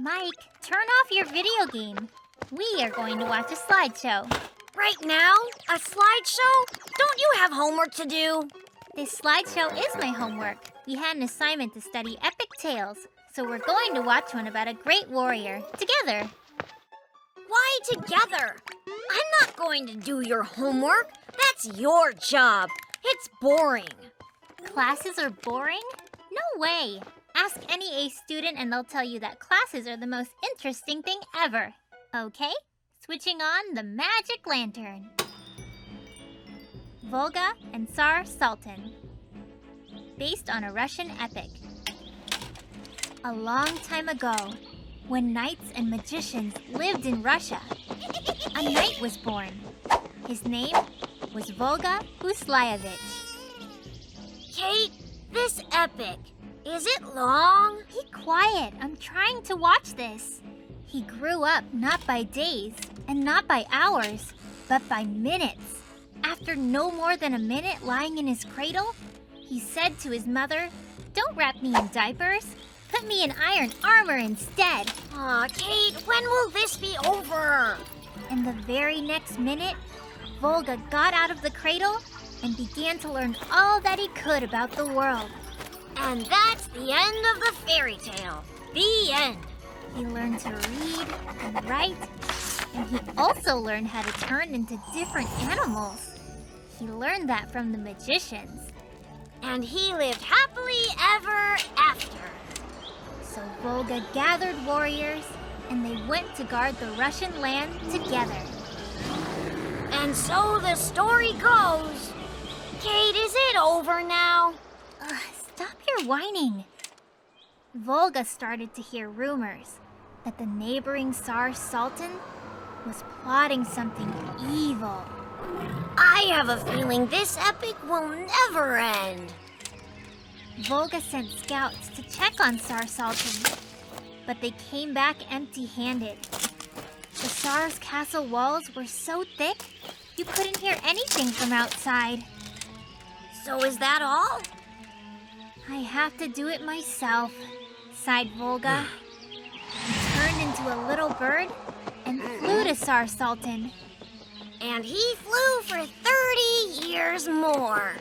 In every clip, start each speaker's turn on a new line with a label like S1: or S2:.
S1: Mike, turn off your video game. We are going to watch a slideshow.
S2: Right now? A slideshow? Don't you have homework to do?
S1: This slideshow is my homework. We had an assignment to study epic tales, so we're going to watch one about a great warrior, together.
S2: Why together? I'm not going to do your homework. That's your job. It's boring.
S1: Classes are boring? No way. Ask any A student and they'll tell you that classes are the most interesting thing ever. Okay, switching on the magic lantern. Volga and Tsar Saltan. Based on a Russian epic. A long time ago, when knights and magicians lived in Russia, a knight was born. His name was Volga Uslayevich.
S2: Kate, this epic, is it long?
S1: Be quiet, I'm trying to watch this. He grew up not by days and not by hours, but by minutes. After no more than a minute lying in his cradle, he said to his mother, "Don't wrap me in diapers. Put me in iron armor instead."
S2: Aw, Kate, when will this be over?
S1: And the very next minute, Volga got out of the cradle and began to learn all that he could about the world.
S2: And that's the end of the fairy tale. The end.
S1: He learned to read and write, and he also learned how to turn into different animals. He learned that from the magicians.
S2: And he lived happily ever after.
S1: So Volga gathered warriors, and they went to guard the Russian land together.
S2: And so the story goes. Kate, is it over now?
S1: Stop your whining. Volga started to hear rumors that the neighboring Tsar Saltan was plotting something evil.
S2: I have a feeling this epic will never end.
S1: Volga sent scouts to check on Tsar Saltan, but they came back empty-handed. The Tsar's castle walls were so thick, you couldn't hear anything from outside.
S2: So is that all?
S1: I have to do it myself, sighed Volga. He turned into a little bird and flew to Tsar Saltan.
S2: And he flew for 30 years more.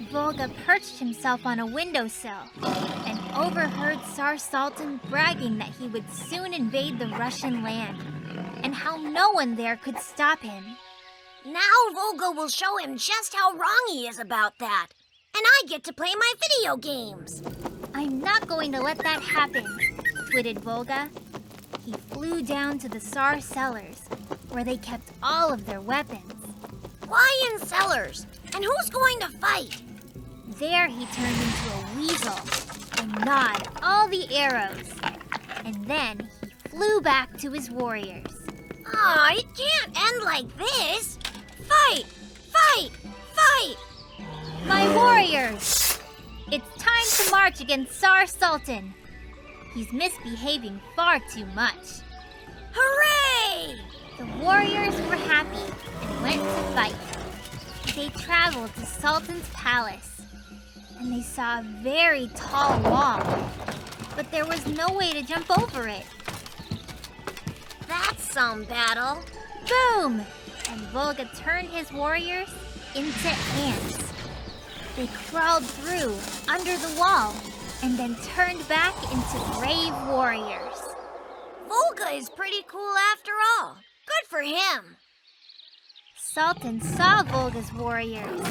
S1: Volga perched himself on a windowsill and overheard Tsar Saltan bragging that he would soon invade the Russian land and how no one there could stop him.
S2: Now Volga will show him just how wrong he is about that. And I get to play my video games.
S1: I'm not going to let that happen, twitted Volga. He flew down to the Tsar cellars, where they kept all of their weapons.
S2: Why in cellars? And who's going to fight?
S1: There he turned into a weasel and gnawed all the arrows. And then he flew back to his warriors.
S2: Aw, it can't end like this. Fight! Fight! Fight!
S1: My warriors! It's time to march against Tsar Saltan. He's misbehaving far too much.
S2: Hooray!
S1: The warriors were happy and went to fight. They traveled to Sultan's palace, and they saw a very tall wall, but there was no way to jump over it.
S2: That's some battle.
S1: Boom! And Volga turned his warriors into ants. They crawled through under the wall and then turned back into brave warriors.
S2: Volga is pretty cool after all. Good for him.
S1: Saltan saw Volga's warriors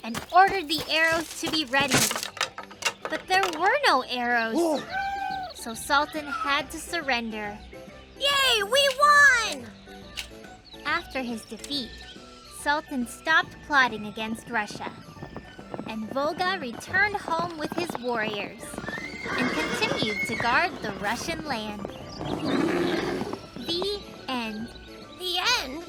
S1: and ordered the arrows to be ready. But there were no arrows, so Saltan had to surrender.
S2: Yay, we won!
S1: After his defeat, Saltan stopped plotting against Russia, and Volga returned home with his warriors and continued to guard the Russian land. The end.
S2: The end?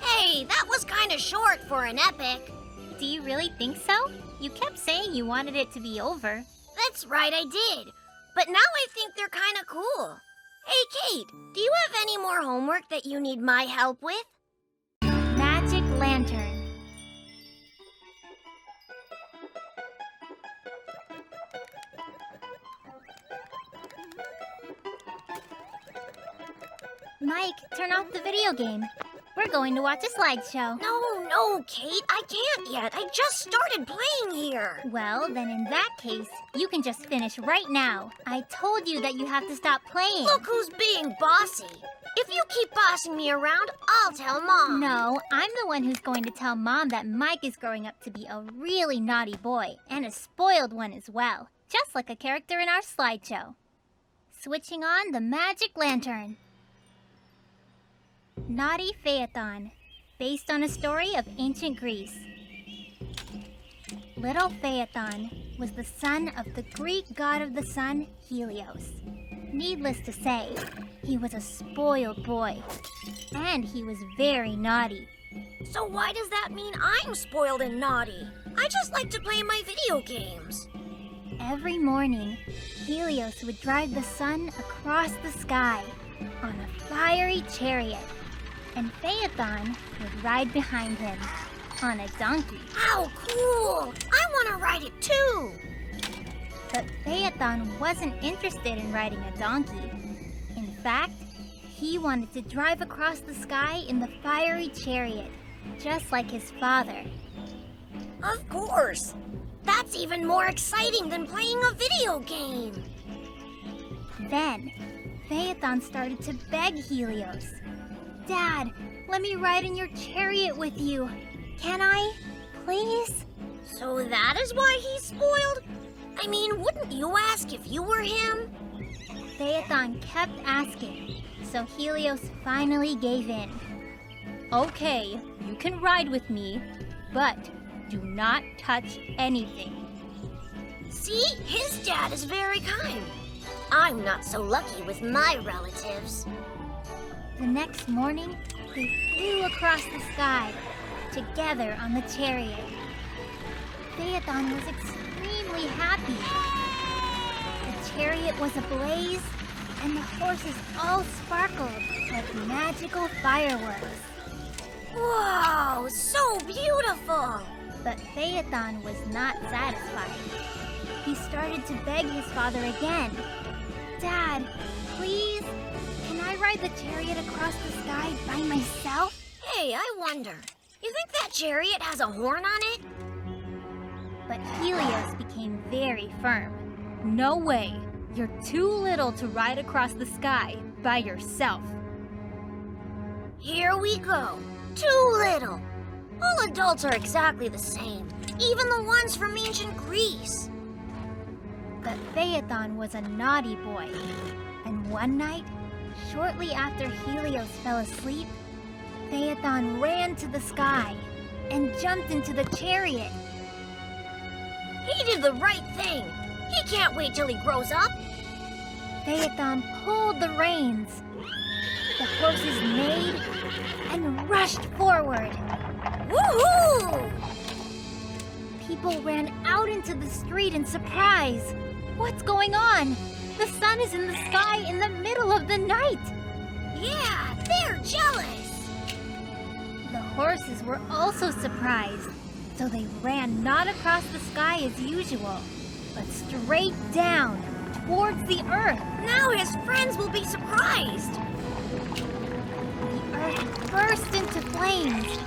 S2: Hey, that was kind of short for an epic.
S1: Do you really think so? You kept saying you wanted it to be over.
S2: That's right, I did. But now I think they're kind of cool. Hey, Kate, do you have any more homework that you need my help with?
S1: Magic lantern. Mike, turn off the video game. We're going to watch a slideshow.
S2: No, Kate, I can't yet. I just started playing here.
S1: Well, then in that case, you can just finish right now. I told you that you have to stop playing.
S2: Look who's being bossy. If you keep bossing me around, I'll tell Mom.
S1: No, I'm the one who's going to tell Mom that Mike is growing up to be a really naughty boy, and a spoiled one as well, just like a character in our slideshow. Switching on the magic lantern. Naughty Phaeton, based on a story of ancient Greece. Little Phaeton was the son of the Greek god of the sun, Helios. Needless to say, he was a spoiled boy, and he was very naughty.
S2: So why does that mean I'm spoiled and naughty? I just like to play my video games.
S1: Every morning, Helios would drive the sun across the sky on a fiery chariot, and Phaeton would ride behind him on a donkey.
S2: How cool! I want to ride it too!
S1: But Phaeton wasn't interested in riding a donkey. In fact, he wanted to drive across the sky in the fiery chariot, just like his father.
S2: Of course! That's even more exciting than playing a video game!
S1: Then, Phaeton started to beg Helios. Dad, let me ride in your chariot with you. Can I? Please?
S2: So that is why he's spoiled? I mean, wouldn't you ask if you were him?
S1: Phaeton kept asking, so Helios finally gave in.
S3: Okay, you can ride with me, but do not touch anything.
S2: See, his dad is very kind. I'm not so lucky with my relatives.
S1: The next morning, they flew across the sky, together on the chariot. Phaeton was extremely happy. The chariot was ablaze, and the horses all sparkled like magical fireworks.
S2: Whoa, so beautiful!
S1: But Phaeton was not satisfied. He started to beg his father again. Dad, please, can I ride the chariot across the sky by myself?
S2: Hey, I wonder, you think that chariot has a horn on it?
S1: But Helios became very firm.
S3: No way. You're too little to ride across the sky by yourself.
S2: Here we go. Too little. All adults are exactly the same, even the ones from ancient Greece.
S1: But Phaeton was a naughty boy. And one night, shortly after Helios fell asleep, Phaeton ran to the sky and jumped into the chariot.
S2: He did the right thing. He can't wait till he grows up.
S1: Phaeton pulled the reins. The horses neighed and rushed forward.
S2: Woohoo!
S1: People ran out into the street in surprise. What's going on? The sun is in the sky in the middle of the night.
S2: Yeah, they're jealous.
S1: The horses were also surprised, so they ran not across the sky as usual, but straight down towards the earth.
S2: Now his friends will be surprised.
S1: The earth burst into flames.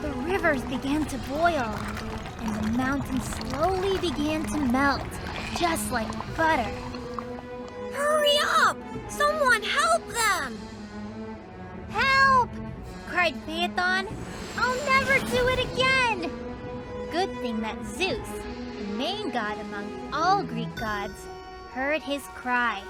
S1: The rivers began to boil, and the mountains slowly began to melt, just like butter.
S2: Hurry up! Someone help them!
S1: Help! Cried Phaeton. I'll never do it again! Good thing that Zeus, the main god among all Greek gods, heard his cry.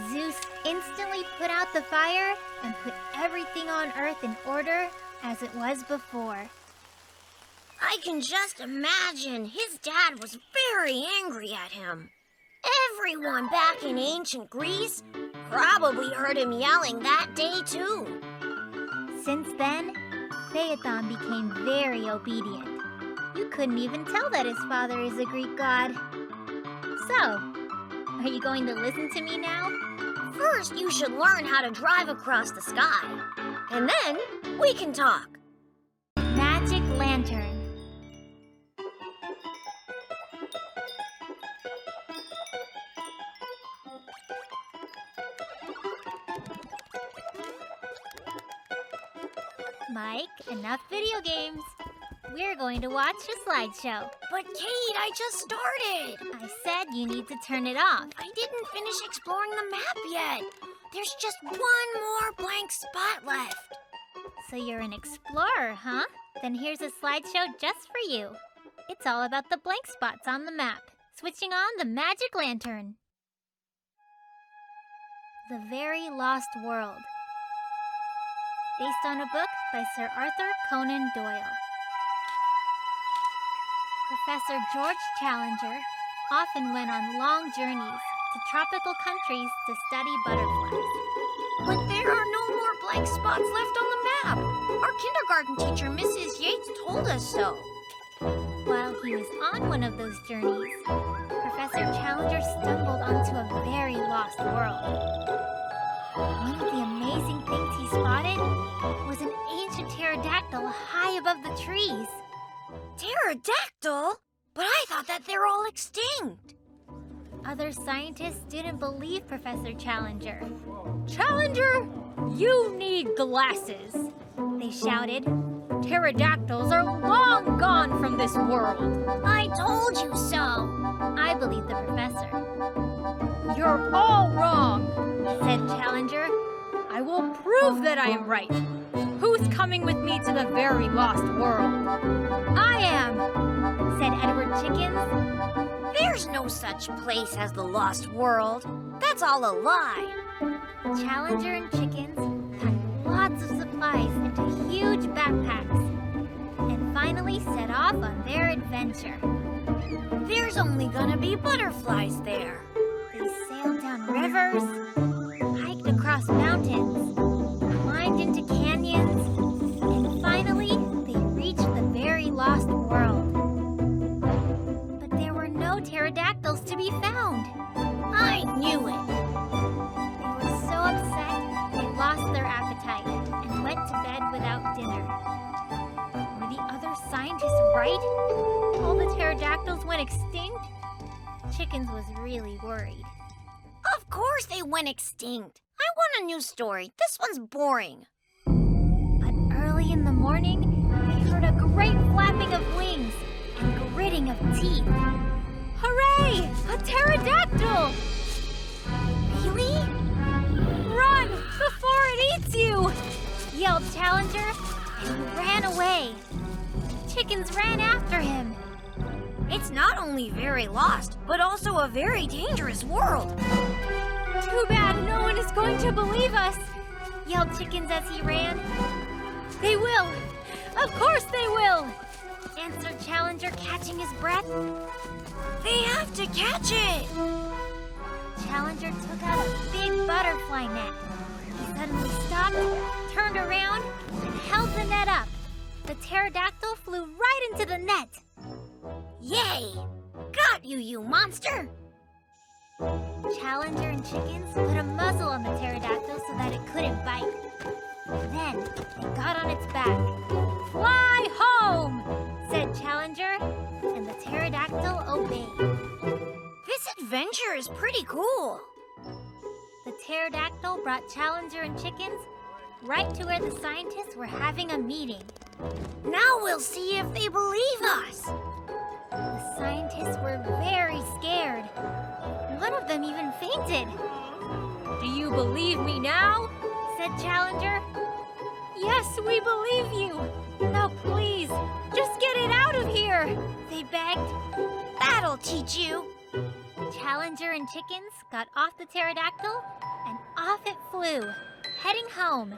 S1: Zeus instantly put out the fire and put everything on Earth in order as it was before.
S2: I can just imagine his dad was very angry at him. Everyone back in ancient Greece probably heard him yelling that day too.
S1: Since then, Phaeton became very obedient. You couldn't even tell that his father is a Greek god. So, are you going to listen to me now?
S2: First, you should learn how to drive across the sky. And then, we can talk.
S1: Magic Lantern. Mike, enough video games. We're going to watch a slideshow.
S2: But Kate, I just started.
S1: I said you need to turn it off.
S2: I didn't finish exploring the map yet. There's just one more blank spot left.
S1: So you're an explorer, huh? Then here's a slideshow just for you. It's all about the blank spots on the map. Switching on the magic lantern. The Very Lost World. Based on a book by Sir Arthur Conan Doyle. Professor George Challenger often went on long journeys to tropical countries to study butterflies.
S2: But there are no more blank spots left on the map. Our kindergarten teacher, Mrs. Yates, told us so.
S1: While he was on one of those journeys, Professor Challenger stumbled onto a very lost world. One of the amazing things he spotted was an ancient pterodactyl high above the trees.
S2: Pterodactyl? But I thought that they're all extinct.
S1: Other scientists didn't believe Professor Challenger.
S3: Challenger, you need glasses,
S1: They shouted.
S3: Pterodactyls are long gone from this world.
S2: I told you so.
S1: I believed the professor,
S3: You're all wrong.
S1: said Challenger.
S3: I will prove that I am right. Who's coming with me to the very lost world?
S1: I am, said Edward Chickens.
S2: There's no such place as the lost world. That's all a lie.
S1: Challenger and Chickens packed lots of supplies into huge backpacks and finally set off on their adventure.
S2: There's only gonna be butterflies there.
S1: They sailed down rivers, hiked across mountains, climbed into canyons, and finally they reached the very lost world. But there were no pterodactyls to be found.
S2: I knew it.
S1: They were so upset they lost their appetite and went to bed without dinner. Were the other scientists right? All the pterodactyls went extinct? Chickens was really worried.
S2: Of course they went extinct. I want a new story. This one's boring.
S1: But early in the morning, they heard a great flapping of wings and gritting of teeth.
S3: Hooray! A pterodactyl!
S2: Really?
S3: Run before it eats you!
S1: Yelled Challenger, and he ran away. Chickens ran after him.
S2: It's not only very lost, but also a very dangerous world.
S3: Too bad no one is going to believe us.
S1: Yelled Chickens as he ran.
S3: They will. Of course they will.
S1: Answered Challenger, catching his breath.
S2: They have to catch it.
S1: Challenger took out a big butterfly net. He suddenly stopped, turned around, and held the net up. The pterodactyl flew right into the net.
S2: Yay! Got you, you monster!
S1: Challenger and Chickens put a muzzle on the pterodactyl so that it couldn't bite. Then they got on its back.
S3: Fly home!
S1: Said Challenger, and the pterodactyl obeyed.
S2: This adventure is pretty cool.
S1: The pterodactyl brought Challenger and Chickens right to where the scientists were having a meeting.
S2: Now we'll see if they believe us.
S1: The scientists were very scared. One of them even fainted.
S3: Do you believe me now?
S1: Said Challenger.
S3: Yes, we believe you. Now please, just get it out of here.
S1: They begged.
S2: That'll teach you.
S1: Challenger and Chickens got off the pterodactyl, and off it flew, heading home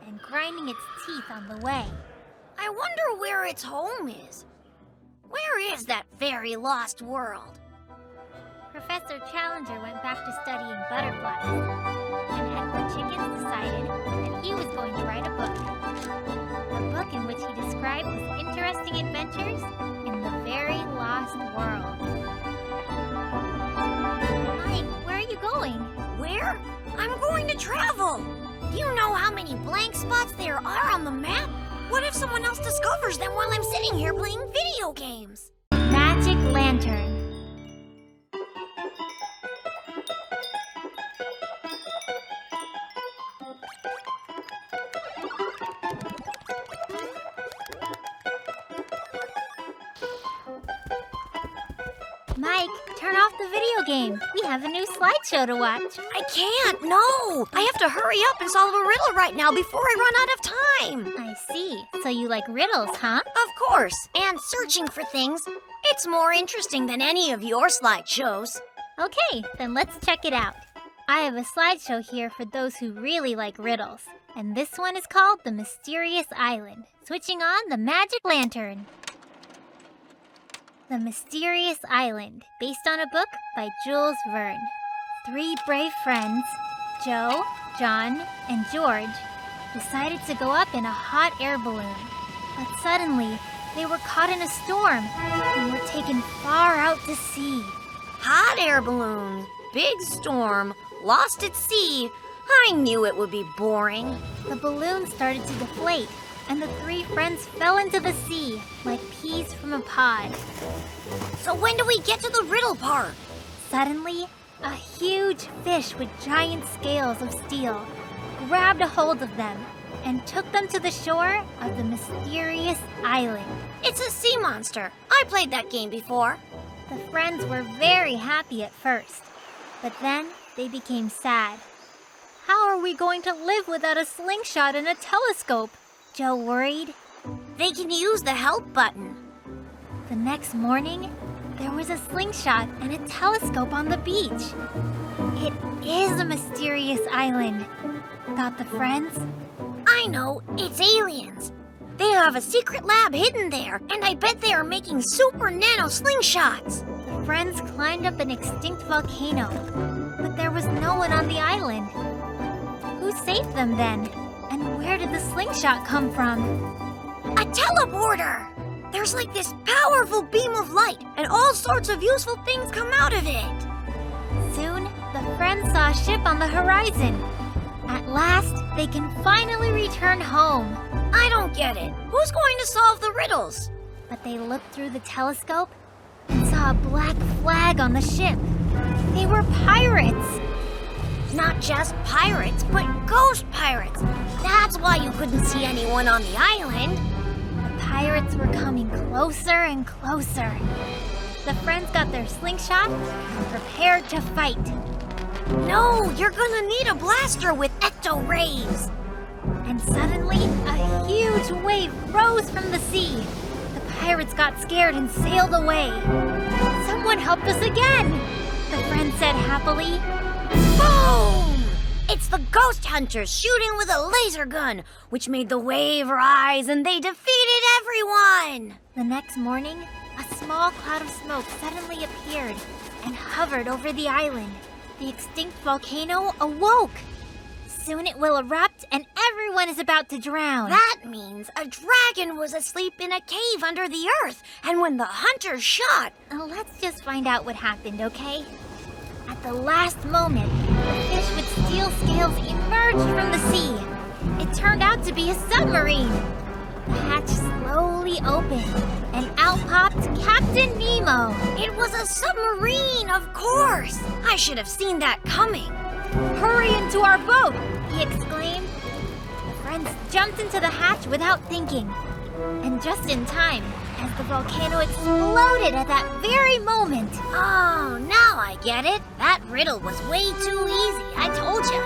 S1: and grinding its teeth on the way.
S2: I wonder where its home is. Where is that very lost world?
S1: Professor Challenger went back to studying butterflies, and Edward Chickens decided that he was going to write a book. A book in which he described his interesting adventures in the very lost world. Mike, where are you going?
S2: Where? I'm going to travel. Do you know how many blank spots there are on the map? What if someone else discovers them while I'm sitting here playing video games?
S1: Magic Lantern. Mike, turn off the video game. We have a new slideshow to watch.
S2: I can't, no! I have to hurry up and solve a riddle right now before I run out of time.
S1: I see. So you like riddles, huh?
S2: Of course, and searching for things. It's more interesting than any of your slideshows.
S1: Okay, then let's check it out. I have a slideshow here for those who really like riddles. And this one is called The Mysterious Island. Switching on the magic lantern. The Mysterious Island, based on a book by Jules Verne. 3 brave friends, Joe, John, and George, decided to go up in a hot air balloon. But suddenly, they were caught in a storm and were taken far out to sea.
S2: Hot air balloon, big storm, lost at sea. I knew it would be boring.
S1: The balloon started to deflate, and the 3 friends fell into the sea like peas from a pod.
S2: So when do we get to the riddle part?
S1: Suddenly, a huge fish with giant scales of steel grabbed a hold of them and took them to the shore of the mysterious island.
S2: It's a sea monster. I played that game before.
S1: The friends were very happy at first, but then they became sad. How are we going to live without a slingshot and a telescope? Joe worried.
S2: They can use the help button.
S1: The next morning, there was a slingshot and a telescope on the beach. It is a mysterious island, thought the friends.
S2: I know, it's aliens. They have a secret lab hidden there, and I bet they are making super nano slingshots.
S1: The friends climbed up an extinct volcano, but there was no one on the island. Who saved them then? And where did the slingshot come from?
S2: A teleporter! There's like this powerful beam of light, and all sorts of useful things come out of it.
S1: Soon, the friends saw a ship on the horizon. At last, they can finally return home.
S2: I don't get it. Who's going to solve the riddles?
S1: But they looked through the telescope and saw a black flag on the ship. They were pirates.
S2: Not just pirates, but ghost pirates. That's why you couldn't see anyone on the island.
S1: The pirates were coming closer and closer. The friends got their slingshot and prepared to fight.
S2: No, you're gonna need a blaster with ecto rays.
S1: And suddenly, a huge wave rose from the sea. The pirates got scared and sailed away. Someone helped us again, the friends said happily.
S2: Boom! It's the ghost hunters shooting with a laser gun, which made the wave rise and they defeated everyone!
S1: The next morning, a small cloud of smoke suddenly appeared and hovered over the island. The extinct volcano awoke. Soon it will erupt and everyone is about to drown.
S2: That means a dragon was asleep in a cave under the earth, and when the hunters shot...
S1: Let's just find out what happened, okay? At the last moment, the fish with steel scales emerged from the sea. It turned out to be a submarine. The hatch slowly opened, and out popped Captain Nemo.
S2: It was a submarine, of course! I should have seen that coming.
S1: Hurry into our boat, he exclaimed. The friends jumped into the hatch without thinking. And just in time, as the volcano exploded at that very moment.
S2: Oh, now I get it. That riddle was way too easy, I told you.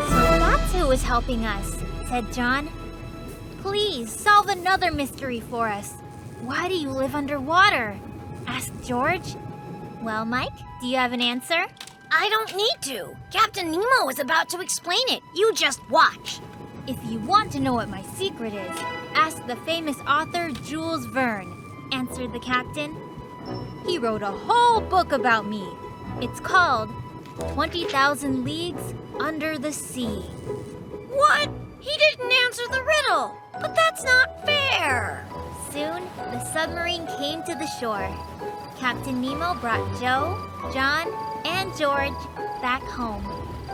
S1: So that's who was helping us, said John. Please, solve another mystery for us. Why do you live underwater? Asked George. Well, Mike, do you have an answer?
S2: I don't need to. Captain Nemo is about to explain it. You just watch.
S1: If you want to know what my secret is, ask the famous author Jules Verne, answered the captain. He wrote a whole book about me. It's called 20,000 Leagues Under the Sea.
S2: What? He didn't answer the riddle. But that's not fair.
S1: Soon, the submarine came to the shore. Captain Nemo brought Joe, John, and George back home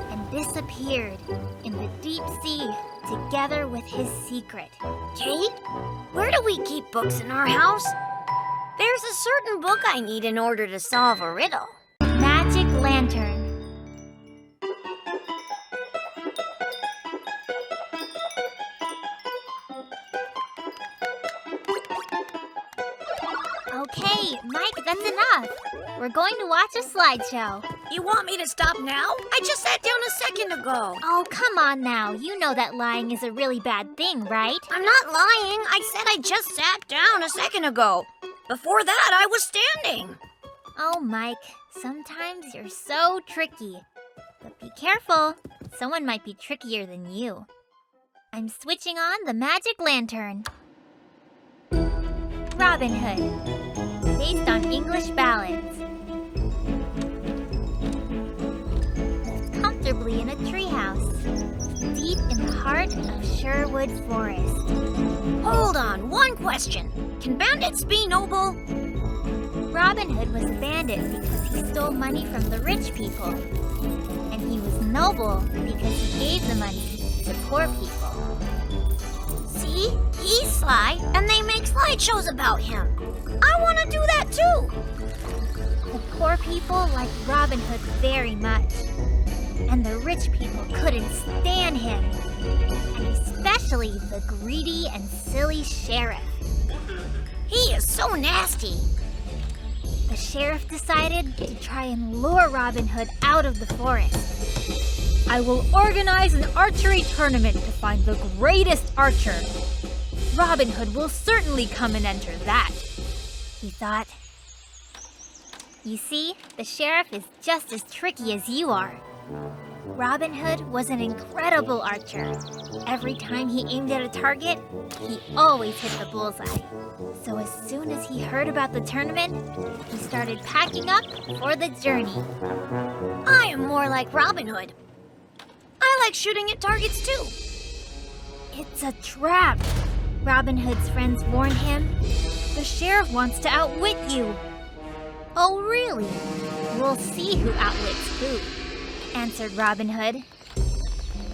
S1: and disappeared in the deep sea together with his secret.
S2: Kate, where do we keep books in our house? There's a certain book I need in order to solve a riddle.
S1: Magic Lantern. Okay, Mike, that's enough. We're going to watch a slideshow.
S2: You want me to stop now? I just sat down a second ago.
S1: Oh, come on now. You know that lying is a really bad thing, right?
S2: I'm not lying. I said I just sat down a second ago. Before that, I was standing.
S1: Oh, Mike, sometimes you're so tricky. But be careful. Someone might be trickier than you. I'm switching on the magic lantern. Robin Hood, based on English ballads. Lives comfortably in a treehouse, deep in the heart of Sherwood Forest.
S2: Hold on, one question. Can bandits be noble?
S1: Robin Hood was a bandit because he stole money from the rich people. And he was noble because he gave the money to poor people.
S2: See? He's sly, and they make slideshows about him. I want to do that too.
S1: The poor people liked Robin Hood very much. And the rich people couldn't stand him. And especially the greedy and silly sheriff.
S2: He is so nasty.
S1: The sheriff decided to try and lure Robin Hood out of the forest.
S3: I will organize an archery tournament to find the greatest archer. Robin Hood will certainly come and enter that,
S1: he thought. You see, the sheriff is just as tricky as you are. Robin Hood was an incredible archer. Every time he aimed at a target, he always hit the bullseye. So as soon as he heard about the tournament, he started packing up for the journey.
S2: I am more like Robin Hood. I like shooting at targets too.
S1: It's a trap, Robin Hood's friends warned him. The sheriff wants to outwit you. Oh, really? We'll see who outwits who, answered Robin Hood.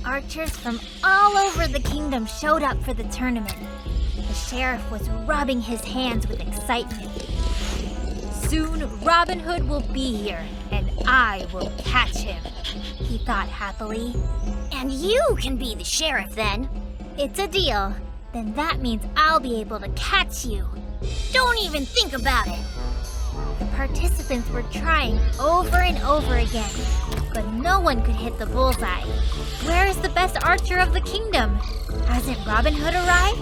S1: Archers from all over the kingdom showed up for the tournament. The sheriff was rubbing his hands with excitement.
S3: Soon Robin Hood will be here, and I will catch him,
S1: he thought happily.
S2: And you can be the sheriff then.
S1: It's a deal. Then that means I'll be able to catch you.
S2: Don't even think about it.
S1: The participants were trying over and over again, but no one could hit the bullseye.
S3: Where is the best archer of the kingdom?
S1: Hasn't Robin Hood arrived?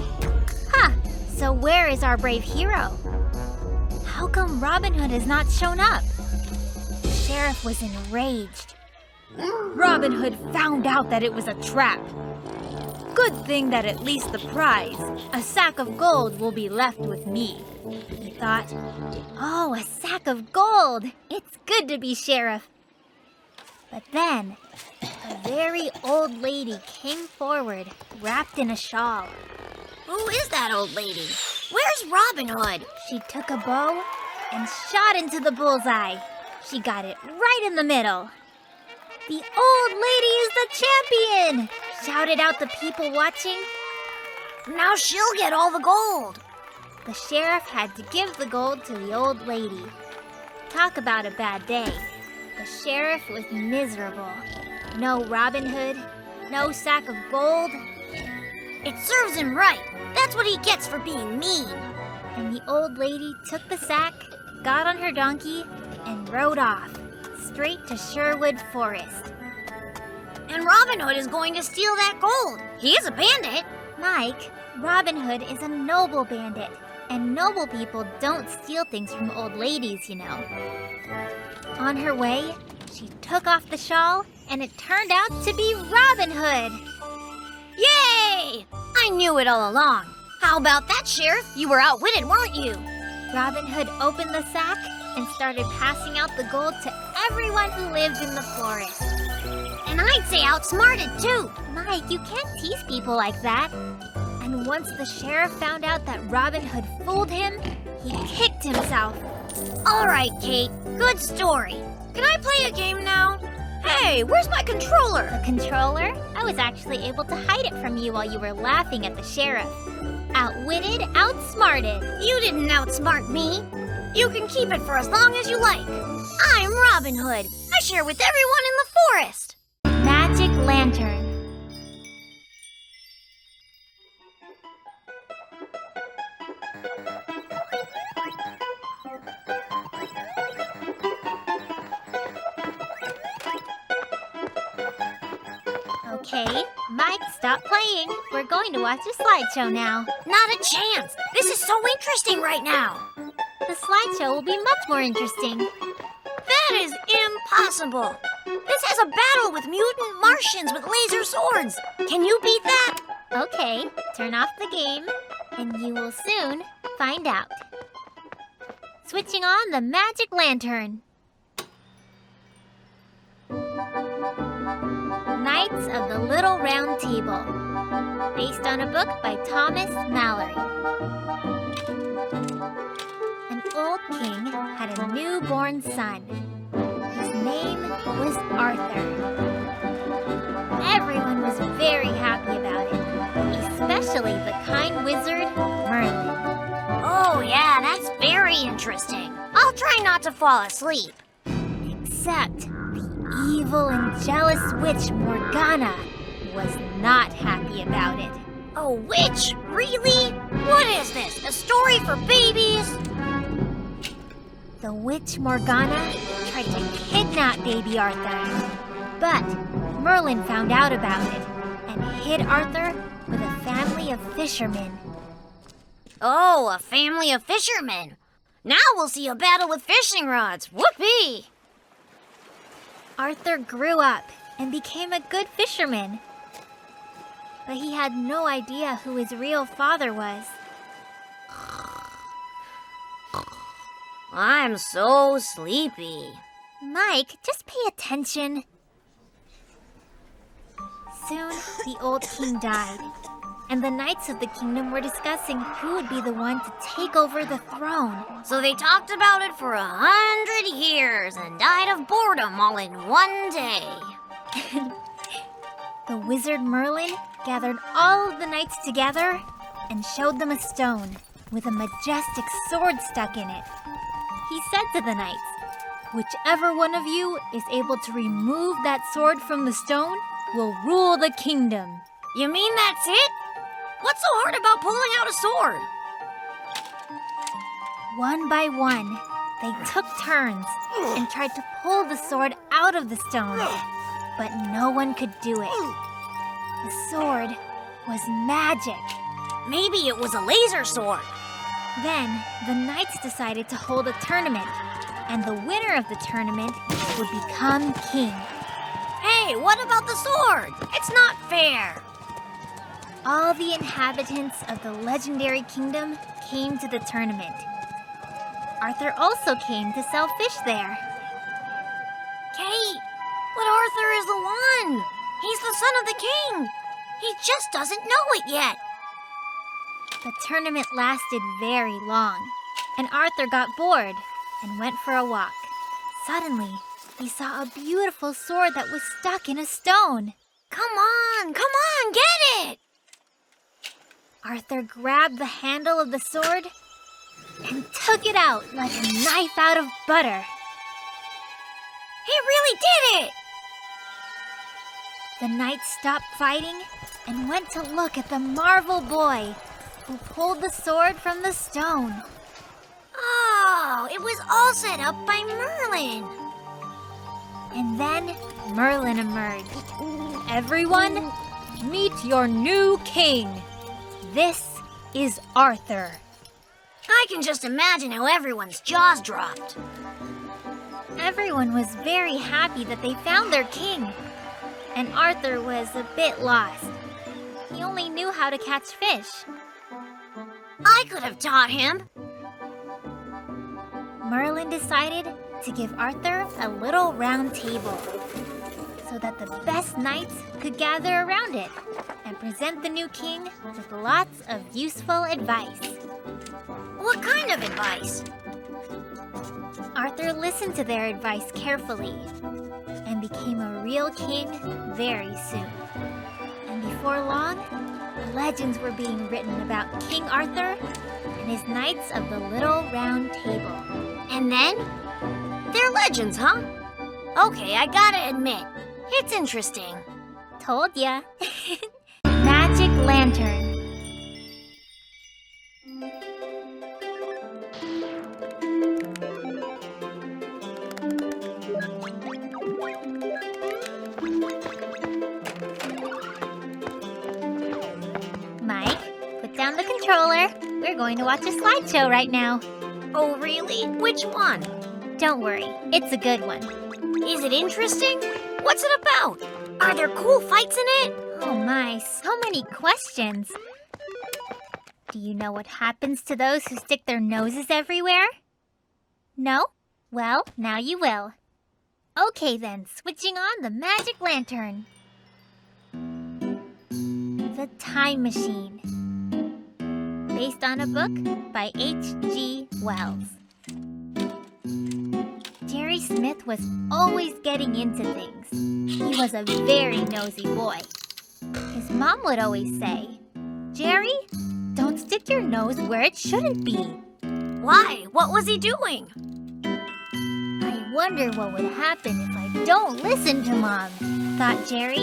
S1: Huh, so where is our brave hero? How come Robin Hood has not shown up? The sheriff was enraged.
S3: Robin Hood found out that it was a trap. Good thing that at least the prize, a sack of gold, will be left with me,
S1: he thought. Oh, a sack of gold! It's good to be sheriff. But then, a very old lady came forward, wrapped in a shawl.
S2: Who is that old lady? Where's Robin Hood?
S1: She took a bow and shot into the bullseye. She got it right in the middle. The old lady is the champion! Shouted out the people watching.
S2: Now she'll get all the gold.
S1: The sheriff had to give the gold to the old lady. Talk about a bad day. The sheriff was miserable. No Robin Hood, no sack of gold.
S2: It serves him right. That's what he gets for being mean.
S1: And the old lady took the sack, got on her donkey, and rode off, straight to Sherwood Forest.
S2: And Robin Hood is going to steal that gold. He is a bandit.
S1: Mike, Robin Hood is a noble bandit. And noble people don't steal things from old ladies, you know. On her way, she took off the shawl, and it turned out to be Robin Hood.
S2: Yay! I knew it all along. How about that, Sheriff? You were outwitted, weren't you?
S1: Robin Hood opened the sack and started passing out the gold to everyone who lived in the forest.
S2: And I'd say outsmarted, too.
S1: Mike, you can't tease people like that. And once the sheriff found out that Robin Hood fooled him, he kicked himself.
S2: All right, Kate. Good story. Can I play a game now? Hey, where's my controller?
S1: The controller? I was actually able to hide it from you while you were laughing at the sheriff. Outwitted, outsmarted.
S2: You didn't outsmart me. You can keep it for as long as you like. I'm Robin Hood. I share with everyone in the forest.
S1: Magic Lantern. Okay, Mike, stop playing. We're going to watch a slideshow now.
S2: Not a chance. This is so interesting right now.
S1: The slideshow will be much more interesting.
S2: That is impossible. This has a battle with mutant Martians with laser swords. Can you beat that?
S1: Okay, turn off the game, and you will soon find out. Switching on the magic lantern. Knights of the Little Round Table, based on a book by Thomas Mallory. An old king had a newborn son. His name was Arthur. Everyone was very happy about it, especially the kind wizard, Merlin.
S2: Oh, yeah, that's very interesting. I'll try not to fall asleep.
S1: Except the evil and jealous witch Morgana was not happy about it.
S2: A witch? Really? What is this? A story for babies?
S1: The witch Morgana tried to kidnap baby Arthur. But Merlin found out about it and hid Arthur with a family of fishermen.
S2: Oh, a family of fishermen. Now we'll see a battle with fishing rods. Whoopee!
S1: Arthur grew up and became a good fisherman. But he had no idea who his real father was.
S2: I'm so sleepy.
S1: Mike, just pay attention. Soon, the old king died, and the knights of the kingdom were discussing who would be the one to take over the throne.
S2: So they talked about it for 100 years and died of boredom all in one day.
S1: The wizard Merlin gathered all of the knights together and showed them a stone with a majestic sword stuck in it. He said to the knights, "Whichever one of you is able to remove that sword from the stone will rule the kingdom."
S2: You mean that's it? What's so hard about pulling out a sword?
S1: One by one, they took turns and tried to pull the sword out of the stone, but no one could do it. The sword was magic.
S2: Maybe it was a laser sword.
S1: Then, the knights decided to hold a tournament, and the winner of the tournament would become king.
S2: Hey, what about the sword? It's not fair.
S1: All the inhabitants of the legendary kingdom came to the tournament. Arthur also came to sell fish there.
S2: Kate, but Arthur is the one. He's the son of the king. He just doesn't know it yet.
S1: The tournament lasted very long, and Arthur got bored and went for a walk. Suddenly, he saw a beautiful sword that was stuck in a stone.
S2: Come on, get it!
S1: Arthur grabbed the handle of the sword and took it out like a knife out of butter.
S2: He really did it!
S1: The knights stopped fighting and went to look at the marvel boy who pulled the sword from the stone.
S2: Oh, it was all set up by Merlin.
S1: And then Merlin emerged. "Everyone, meet your new king. This is Arthur."
S2: I can just imagine how everyone's jaws dropped.
S1: Everyone was very happy that they found their king. And Arthur was a bit lost. He only knew how to catch fish.
S2: I could have taught him.
S1: Merlin decided to give Arthur a little round table so that the best knights could gather around it and present the new king with lots of useful advice.
S2: What kind of advice?
S1: Arthur listened to their advice carefully and became a real king very soon. And before long, legends were being written about King Arthur and his knights of the Little Round Table.
S2: And then? They're legends, huh? Okay, I gotta admit, it's interesting.
S1: Told ya. Magic Lantern. on the controller. We're going to watch a slideshow right now.
S2: Oh, really? Which one?
S1: Don't worry, it's a good one.
S2: Is it interesting? What's it about? Are there cool fights in it?
S1: Oh my, so many questions. Do you know what happens to those who stick their noses everywhere? No? Well, now you will. Okay then, switching on the magic lantern. The Time Machine. Based on a book by H.G. Wells. Jerry Smith was always getting into things. He was a very nosy boy. His mom would always say, "Jerry, don't stick your nose where it shouldn't be."
S2: Why? What was he doing?
S1: I wonder what would happen if I don't listen to Mom, thought Jerry,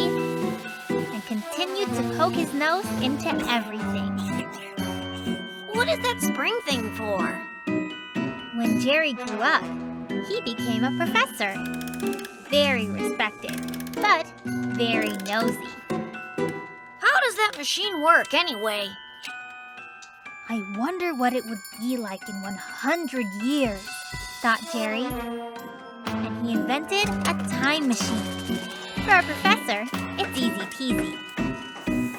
S1: and continued to poke his nose into everything.
S2: What is that spring thing for?
S1: When Jerry grew up, he became a professor. Very respected, but very nosy.
S2: How does that machine work anyway?
S1: I wonder what it would be like in 100 years, thought Jerry. And he invented a time machine. For a professor, it's easy peasy.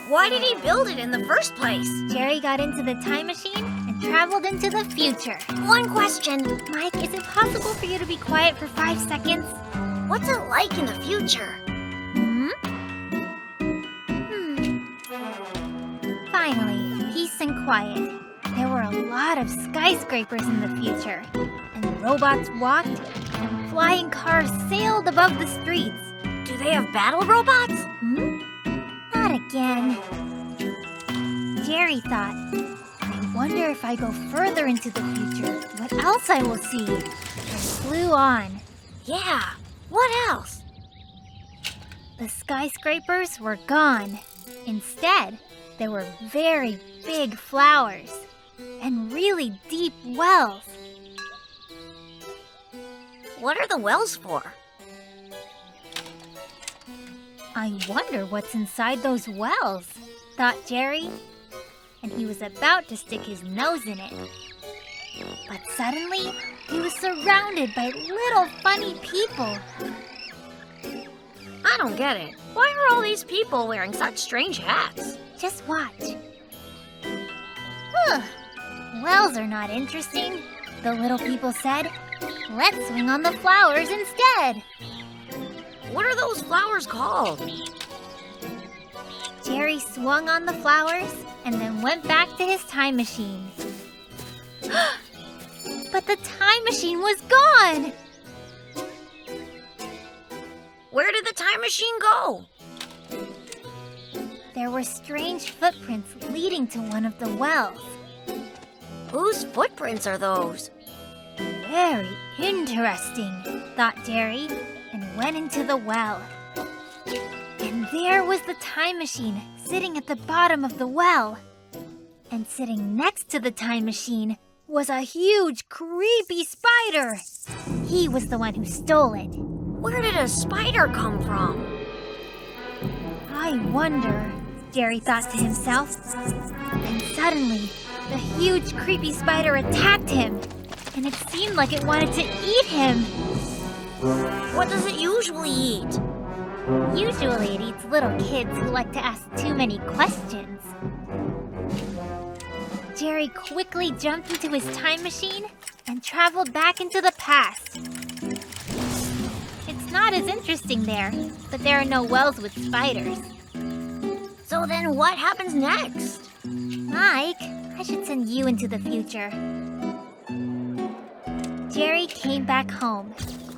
S2: Why did he build it in the first place?
S1: Jerry got into the time machine and traveled into the future.
S2: One question.
S1: Mike, is it possible for you to be quiet for 5 seconds?
S2: What's it like in the future?
S1: Finally, peace and quiet. There were a lot of skyscrapers in the future, and robots walked, and flying cars sailed above the streets.
S2: Do they have battle robots?
S1: Not again. Jerry thought, I wonder if I go further into the future, what else I will see. And flew on.
S2: Yeah. What else?
S1: The skyscrapers were gone. Instead, there were very big flowers and really deep wells.
S2: What are the wells for?
S1: I wonder what's inside those wells, thought Jerry, and he was about to stick his nose in it. But suddenly, he was surrounded by little funny people.
S2: I don't get it. Why are all these people wearing such strange hats?
S1: Just watch. Wells are not interesting, the little people said. Let's swing on the flowers instead.
S2: What are those flowers called?
S1: Jerry swung on the flowers and then went back to his time machine. But the time machine was gone!
S2: Where did the time machine go?
S1: There were strange footprints leading to one of the wells.
S2: Whose footprints are those?
S1: Very interesting, thought Jerry, and went into the well. And there was the time machine sitting at the bottom of the well. And sitting next to the time machine was a huge, creepy spider. He was the one who stole it.
S2: Where did a spider come from?
S1: I wonder, Jerry thought to himself. And suddenly, the huge, creepy spider attacked him, and it seemed like it wanted to eat him.
S2: What does it usually eat?
S1: Usually it eats little kids who like to ask too many questions. Jerry quickly jumped into his time machine and traveled back into the past. It's not as interesting there, but there are no wells with spiders.
S2: So then what happens next?
S1: Mike, I should send you into the future. Jerry came back home,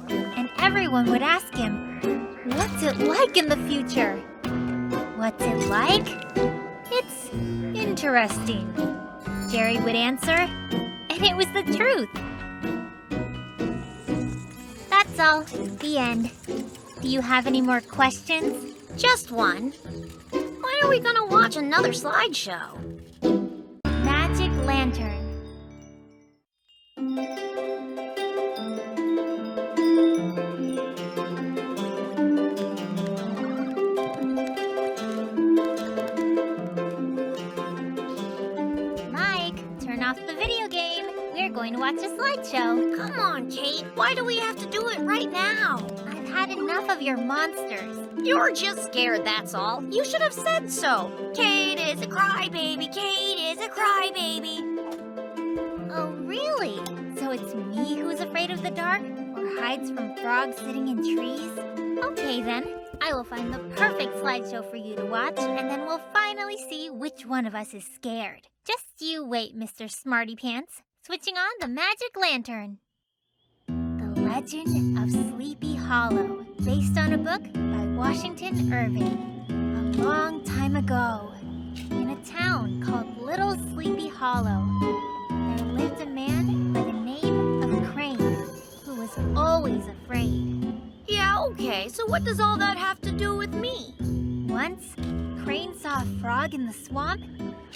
S1: and everyone would ask him, what's it like in the future? What's it like? It's interesting, Jerry would answer, and it was the truth. That's all. The end. Do you have any more questions?
S2: Just one. When are we gonna watch another slideshow?
S1: Magic Lantern. off the video game. We're going to watch a slideshow.
S2: Come on, Kate. Why do we have to do it right now?
S1: I've had enough of your monsters.
S2: You're just scared, that's all. You should have said so. Kate is a crybaby. Kate is a crybaby.
S1: Oh, really? So it's me who's afraid of the dark? Or hides from frogs sitting in trees? Okay then, I will find the perfect slideshow for you to watch, and then we'll finally see which one of us is scared. Just you wait, Mr. Smarty Pants. Switching on the magic lantern. The Legend of Sleepy Hollow, based on a book by Washington Irving. A long time ago, in a town called Little Sleepy Hollow, there lived a man by the name of Crane, who was always afraid.
S2: Yeah, okay, so what does all that have to do with me?
S1: Once, Crane saw a frog in the swamp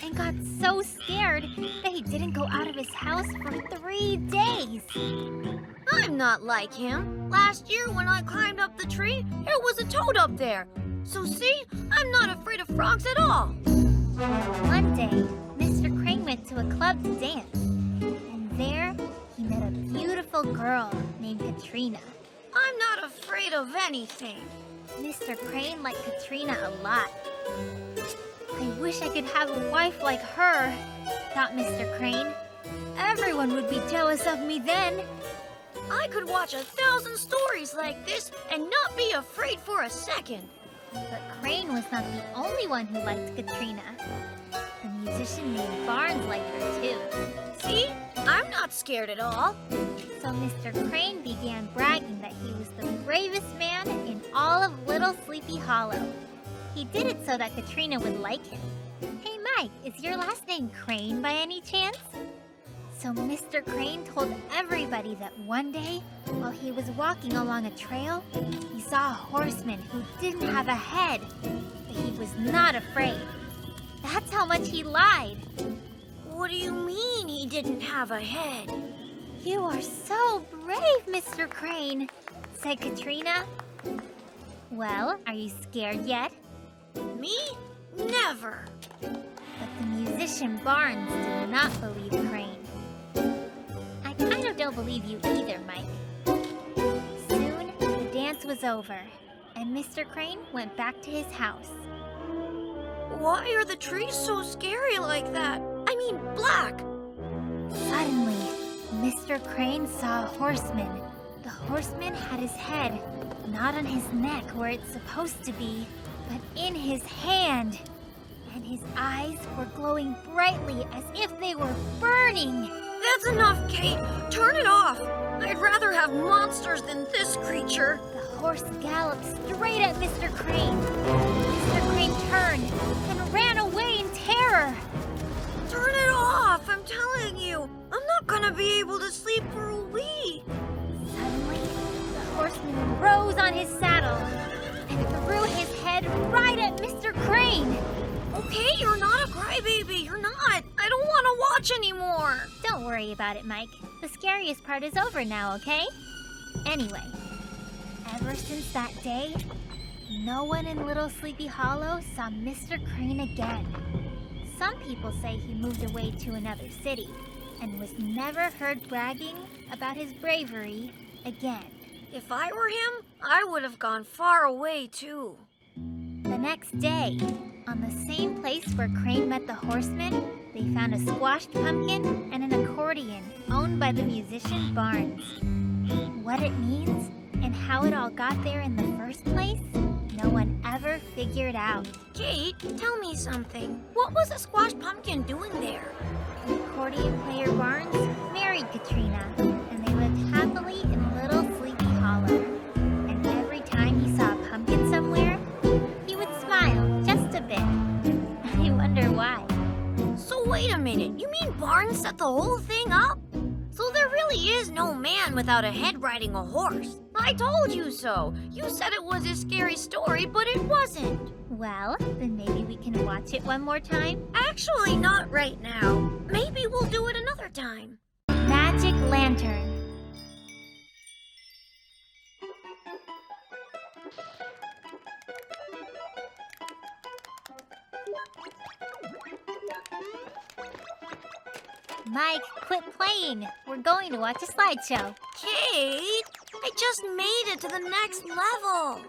S1: and got so scared that he didn't go out of his house for 3 days.
S2: I'm not like him. Last year when I climbed up the tree, there was a toad up there. So see, I'm not afraid of frogs at all.
S1: One day, Mr. Crane went to a club to dance, and there he met a beautiful girl named Katrina.
S2: I'm not afraid of anything.
S1: Mr. Crane liked Katrina a lot. I wish I could have a wife like her, thought Mr. Crane. Everyone would be jealous of me then.
S2: I could watch 1,000 stories like this and not be afraid for a second.
S1: But Crane was not the only one who liked Katrina. The musician named Barnes liked her too.
S2: See? I'm not scared at all.
S1: So Mr. Crane began bragging that he was the bravest man in all of Little Sleepy Hollow. He did it so that Katrina would like him. Hey Mike, is your last name Crane by any chance? So Mr. Crane told everybody that one day, while he was walking along a trail, he saw a horseman who didn't have a head, but he was not afraid. That's how much he lied.
S2: What do you mean he didn't have a head?
S1: You are so brave, Mr. Crane, said Katrina. Well, are you scared yet?
S2: Me? Never.
S1: But the musician Barnes did not believe Crane. I kind of don't believe you either, Mike. Soon, the dance was over, and Mr. Crane went back to his house.
S2: Why are the trees so scary like that? I mean, black.
S1: Suddenly, Mr. Crane saw a horseman. The horseman had his head not on his neck where it's supposed to be, but in his hand. And his eyes were glowing brightly as if they were burning.
S2: That's enough, Kate. Turn it off. I'd rather have monsters than this creature.
S1: The horse galloped straight at Mr. Crane. Mr. Crane turned and ran away in terror.
S2: Turn it off, I'm telling you. I'm not gonna be able to sleep for a week.
S1: Suddenly, the horseman rose on his saddle and threw his head right at Mr. Crane.
S2: Okay, you're not a crybaby. You're not. I don't want to watch anymore.
S1: Don't worry about it, Mike. The scariest part is over now, okay? Anyway, ever since that day, no one in Little Sleepy Hollow saw Mr. Crane again. Some people say he moved away to another city and was never heard bragging about his bravery again.
S2: If I were him, I would have gone far away too.
S1: The next day, on the same place where Crane met the horseman, they found a squashed pumpkin and an accordion owned by the musician Barnes. What it means and how it all got there in the first place, no one ever figured out.
S2: Kate, tell me something. What was a squashed pumpkin doing there?
S1: The accordion player Barnes married Katrina, and they lived happily in Little Sleepy Hollow. And every time he saw a pumpkin somewhere, he would smile just a bit. I wonder why.
S2: So wait a minute, you mean Barnes set the whole thing up? So there really is no man without a head riding a horse. I told you so. You said it was a scary story, but it wasn't.
S1: Well, then maybe we can watch it one more time.
S2: Actually, not right now. Maybe we'll do it another time.
S1: Magic Lantern. Mike, quit playing. We're going to watch a slideshow.
S2: Kate, I just made it to the next level.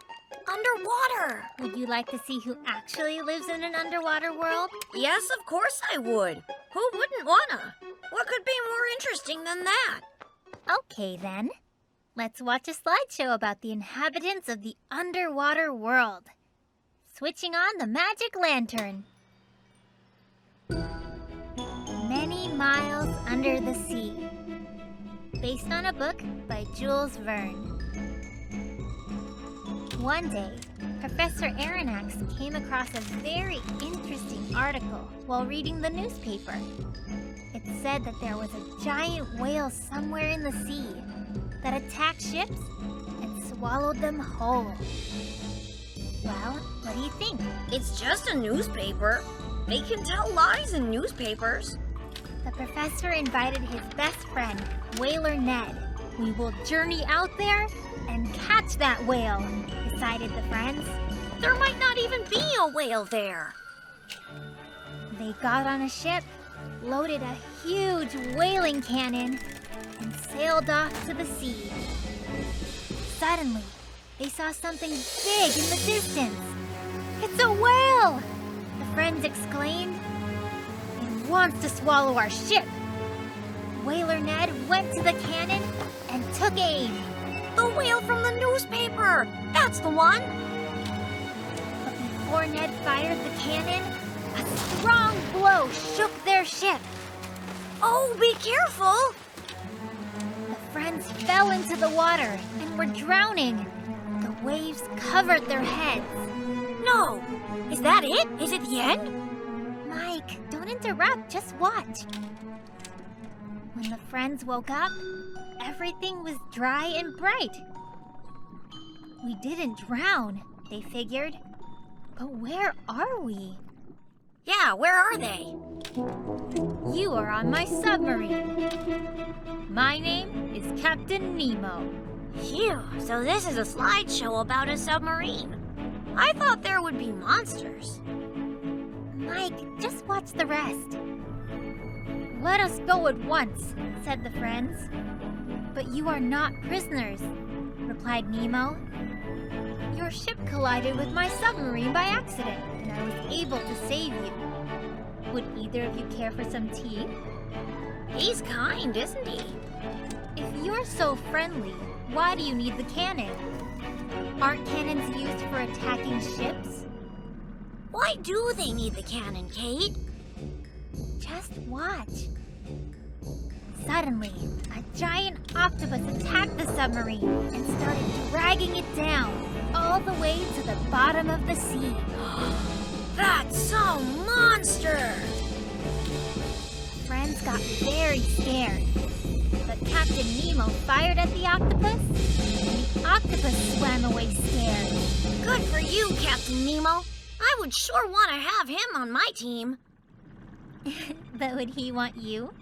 S2: Underwater.
S1: Would you like to see who actually lives in an underwater world?
S2: Yes, of course I would. Who wouldn't wanna? What could be more interesting than that?
S1: Okay, then. Let's watch a slideshow about the inhabitants of the underwater world. Switching on the magic lantern. Many Miles Under the Sea. Based on a book by Jules Verne. One day, Professor Aronnax came across a very interesting article while reading the newspaper. It said that there was a giant whale somewhere in the sea that attacked ships and swallowed them whole. Well, what do you think?
S2: It's just a newspaper. They can tell lies in newspapers.
S1: The professor invited his best friend, Whaler Ned. We will journey out there and catch that whale, decided the friends.
S2: There might not even be a whale there.
S1: They got on a ship, loaded a huge whaling cannon, and sailed off to the sea. Suddenly, they saw something big in the distance. It's a whale! The friends exclaimed. It wants to swallow our ship. Whaler Ned went to the cannon and took aim.
S2: The whale from the newspaper! That's the one!
S1: But before Ned fired the cannon, a strong blow shook their ship.
S2: Oh, be careful!
S1: The friends fell into the water and were drowning. The waves covered their heads.
S2: No! Is that it? Is it the end?
S1: Mike, don't interrupt, just watch. When the friends woke up, everything was dry and bright. We didn't drown, they figured. But where are we?
S2: Yeah, where are they?
S1: You are on my submarine. My name is Captain Nemo.
S2: Phew, so this is a slideshow about a submarine. I thought there would be monsters.
S1: Mike, just watch the rest. Let us go at once, said the friends. But you are not prisoners, replied Nemo. Your ship collided with my submarine by accident, and I was able to save you. Would either of you care for some tea?
S2: He's kind, isn't he?
S1: If you're so friendly, why do you need the cannon? Aren't cannons used for attacking ships?
S2: Why do they need the cannon, Kate?
S1: Just watch. Suddenly, a giant octopus attacked the submarine and started dragging it down all the way to the bottom of the sea.
S2: That's some monster!
S1: Friends got very scared. But Captain Nemo fired at the octopus, and the octopus swam away scared.
S2: Good for you, Captain Nemo. I would sure want to have him on my team.
S1: But would he want you?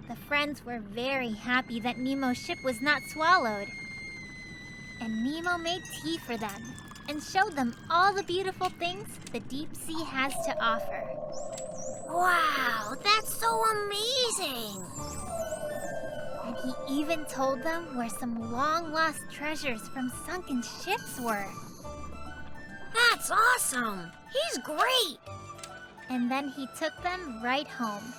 S1: The friends were very happy that Nemo's ship was not swallowed. And Nemo made tea for them and showed them all the beautiful things the deep sea has to offer.
S2: Wow, that's so amazing!
S1: And he even told them where some long-lost treasures from sunken ships were.
S2: That's awesome! He's great!
S1: And then he took them right home.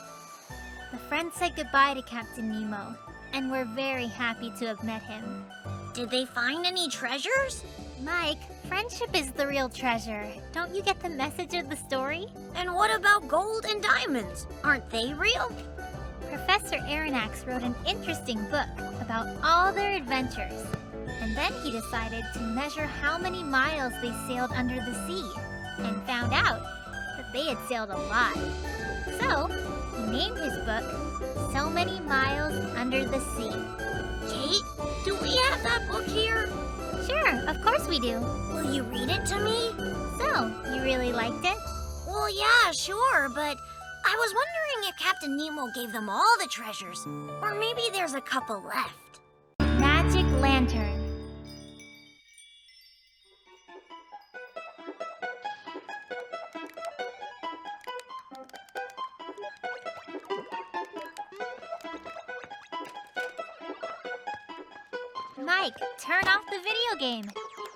S1: The friends said goodbye to Captain Nemo and were very happy to have met him.
S2: Did they find any treasures?
S1: Mike, friendship is the real treasure. Don't you get the message of the story?
S2: And what about gold and diamonds? Aren't they real?
S1: Professor Aronnax wrote an interesting book about all their adventures. And then he decided to measure how many miles they sailed under the sea and found out that they had sailed a lot. So, he named his book, So Many Miles Under the Sea.
S2: Kate, do we have that book here?
S1: Sure, of course we do.
S2: Will you read it to me?
S1: So, you really liked it?
S2: Well, yeah, sure, but I was wondering if Captain Nemo gave them all the treasures, or maybe there's a couple left.
S1: Magic Lantern. Mike, turn off the video game.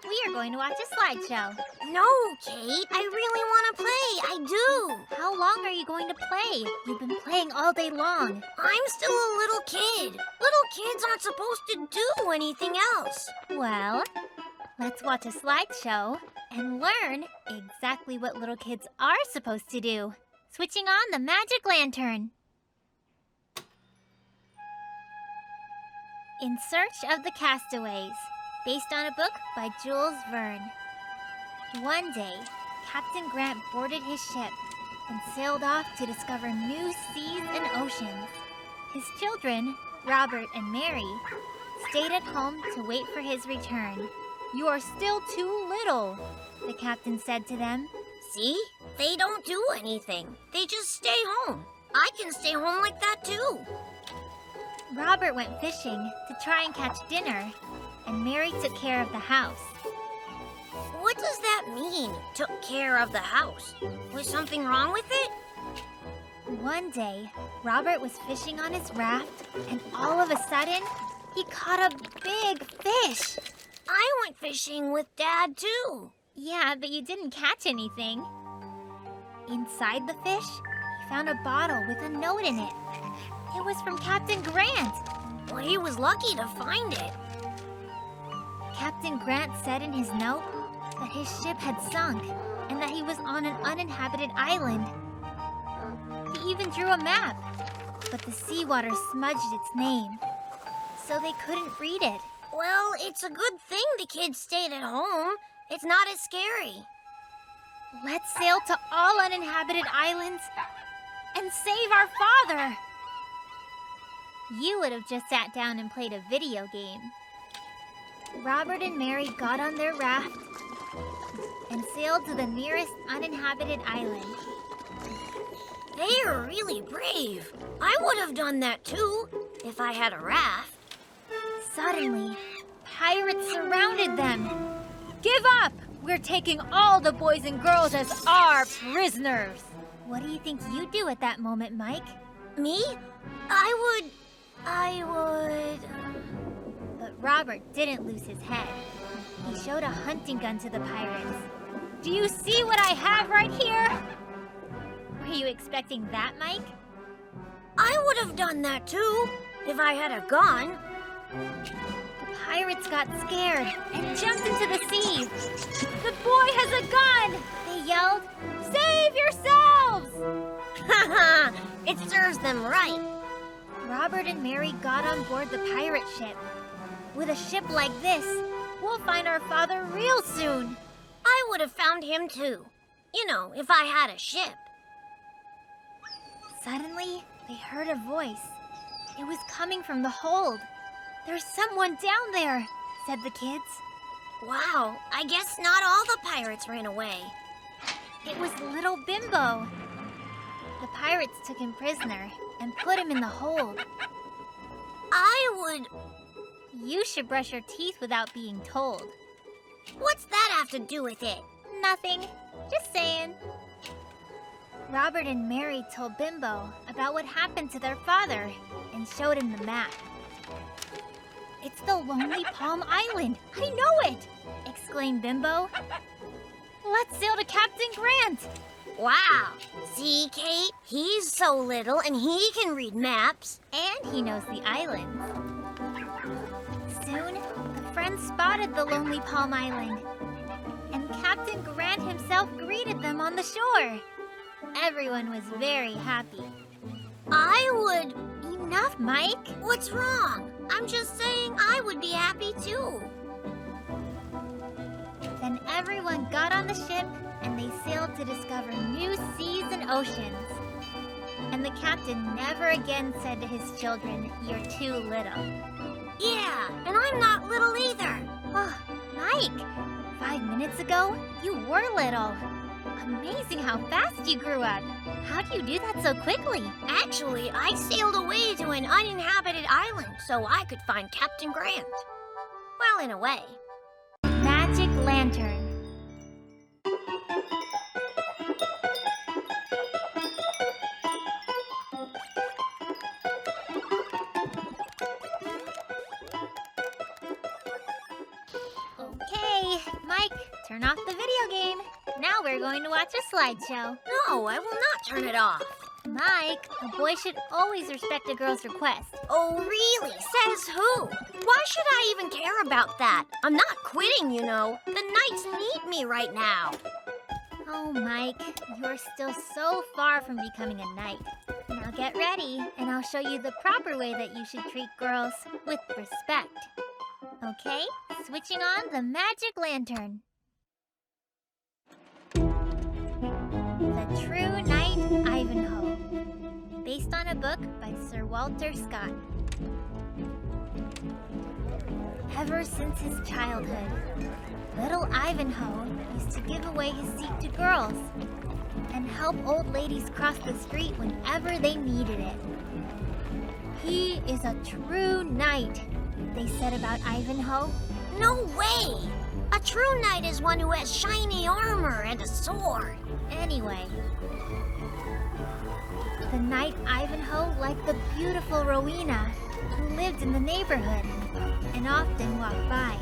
S1: We are going to watch a slideshow.
S2: No, Kate, I really want to play. I do.
S1: How long are you going to play? You've been playing all day long.
S2: I'm still a little kid. Little kids aren't supposed to do anything else.
S1: Well, let's watch a slideshow and learn exactly what little kids are supposed to do. Switching on the magic lantern. In Search of the Castaways, based on a book by Jules Verne. One day, Captain Grant boarded his ship and sailed off to discover new seas and oceans. His children, Robert and Mary, stayed at home to wait for his return.
S3: You are still too little.
S1: The captain said to them.
S2: See? They don't do anything. They just stay home. I can stay home like that too.
S1: Robert went fishing to try and catch dinner, and Mary took care of the house.
S2: What does that mean, took care of the house? Was something wrong with it?
S1: One day, Robert was fishing on his raft, and all of a sudden, he caught a big fish.
S2: I went fishing with Dad too.
S1: Yeah, but you didn't catch anything. Inside the fish, he found a bottle with a note in it. It was from Captain Grant.
S2: Well, he was lucky to find it.
S1: Captain Grant said in his note that his ship had sunk and that he was on an uninhabited island. He even drew a map, but the seawater smudged its name, so they couldn't read it.
S2: Well, it's a good thing the kids stayed at home. It's not as scary.
S1: Let's sail to all uninhabited islands and save our father. You would have just sat down and played a video game. Robert and Mary got on their raft and sailed to the nearest uninhabited island.
S2: They are really brave. I would have done that too, if I had a raft.
S1: Suddenly, pirates surrounded them.
S3: Give up! We're taking all the boys and girls as our prisoners.
S1: What do you think you'd do at that moment, Mike?
S2: Me? I would...
S1: But Robert didn't lose his head. He showed a hunting gun to the pirates.
S3: Do you see what I have right here?
S1: Were you expecting that, Mike?
S2: I would have done that too, if I had a gun.
S1: The pirates got scared and jumped into the sea.
S3: The boy has a gun!
S1: They yelled,
S3: Save yourselves!
S2: Haha, it serves them right.
S1: Robert and Mary got on board the pirate ship. With a ship like this, we'll find our father real soon.
S2: I would have found him too. You know, if I had a ship.
S1: Suddenly, they heard a voice. It was coming from the hold. There's someone down there, said the kids.
S2: Wow, I guess not all the pirates ran away.
S1: It was little Bimbo. The pirates took him prisoner and put him in the hold.
S2: I would...
S1: You should brush your teeth without being told.
S2: What's that have to do with it?
S1: Nothing. Just saying. Robert and Mary told Bimbo about what happened to their father and showed him the map. It's the Lonely Palm Island. I know it! Exclaimed Bimbo. Let's sail to Captain Grant.
S2: Wow. See, Kate? He's so little and he can read maps.
S1: And he knows the islands. Soon, the friends spotted the Lonely Palm Island. And Captain Grant himself greeted them on the shore. Everyone was very happy.
S2: I would...
S1: Enough, Mike.
S2: What's wrong? I'm just saying I would be happy too.
S1: Then everyone got on the ship and they sailed to discover new seas and oceans. And the captain never again said to his children, "You're too little."
S2: Yeah, and I'm not little either.
S1: Oh, Mike, 5 minutes ago, you were little. Amazing how fast you grew up. How do you do that so quickly?
S2: Actually, I sailed away to an uninhabited island so I could find Captain Grant. Well, in a way.
S1: Magic Lantern. Turn off the video game. Now we're going to watch a slideshow.
S2: No, I will not turn it off.
S1: Mike, a boy should always respect a girl's request.
S2: Oh, really? Says who? Why should I even care about that? I'm not quitting, you know. The knights need me right now.
S1: Oh, Mike, you're still so far from becoming a knight. Now get ready, and I'll show you the proper way that you should treat girls with respect. Okay, switching on the magic lantern. The True Knight Ivanhoe, based on a book by Sir Walter Scott. Ever since his childhood, little Ivanhoe used to give away his seat to girls and help old ladies cross the street whenever they needed it. He is a true knight, they said about Ivanhoe.
S2: No way! A true knight is one who has shiny armor and a sword.
S1: Anyway, the knight Ivanhoe liked the beautiful Rowena, who lived in the neighborhood and often walked by.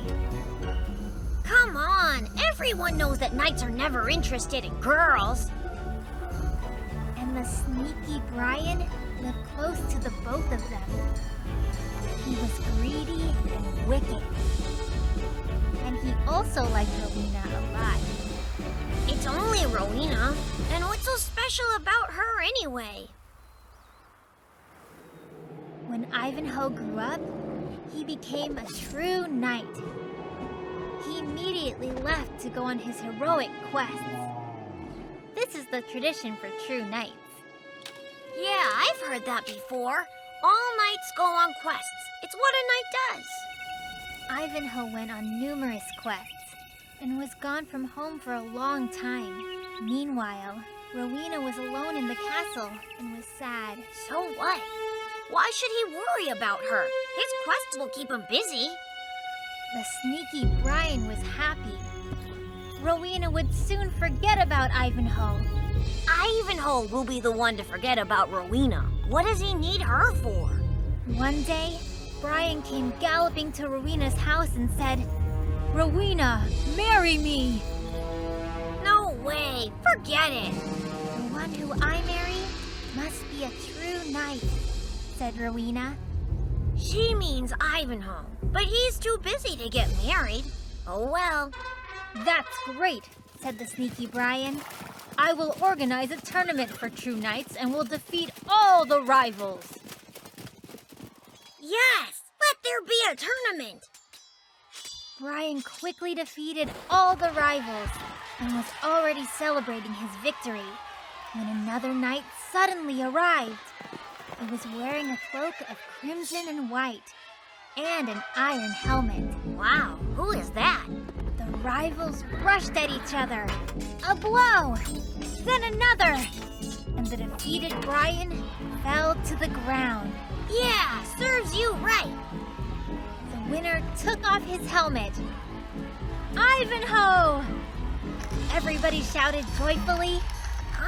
S2: Come on, everyone knows that knights are never interested in girls.
S1: And the sneaky Brian lived close to the both of them. He was greedy and wicked. And he also liked Rowena a lot.
S2: It's only Rowena, and what's so special about her anyway?
S1: When Ivanhoe grew up, he became a true knight. He immediately left to go on his heroic quests. This is the tradition for true knights.
S2: Yeah, I've heard that before. All knights go on quests. It's what a knight does.
S1: Ivanhoe went on numerous quests and was gone from home for a long time. Meanwhile, Rowena was alone in the castle and was sad.
S2: So what? Why should he worry about her? His quests will keep him busy.
S1: The sneaky Brian was happy. Rowena would soon forget about Ivanhoe.
S2: Ivanhoe will be the one to forget about Rowena. What does he need her for?
S1: One day, Brian came galloping to Rowena's house and said, "Rowena, marry me!"
S2: No way! Forget it!
S1: "The one who I marry must be a true knight," said Rowena.
S2: She means Ivanhoe, but he's too busy to get married. Oh well.
S1: "That's great," said the sneaky Brian. "I will organize a tournament for true knights and will defeat all the rivals."
S2: Yes! Let there be a tournament!
S1: Brian quickly defeated all the rivals and was already celebrating his victory when another knight suddenly arrived. He was wearing a cloak of crimson and white and an iron helmet.
S2: Wow, who is that?
S1: The rivals rushed at each other. A blow, then another, and the defeated Brian fell to the ground.
S2: Yeah, serves you right.
S1: The winner took off his helmet. "Ivanhoe!" Everybody shouted joyfully.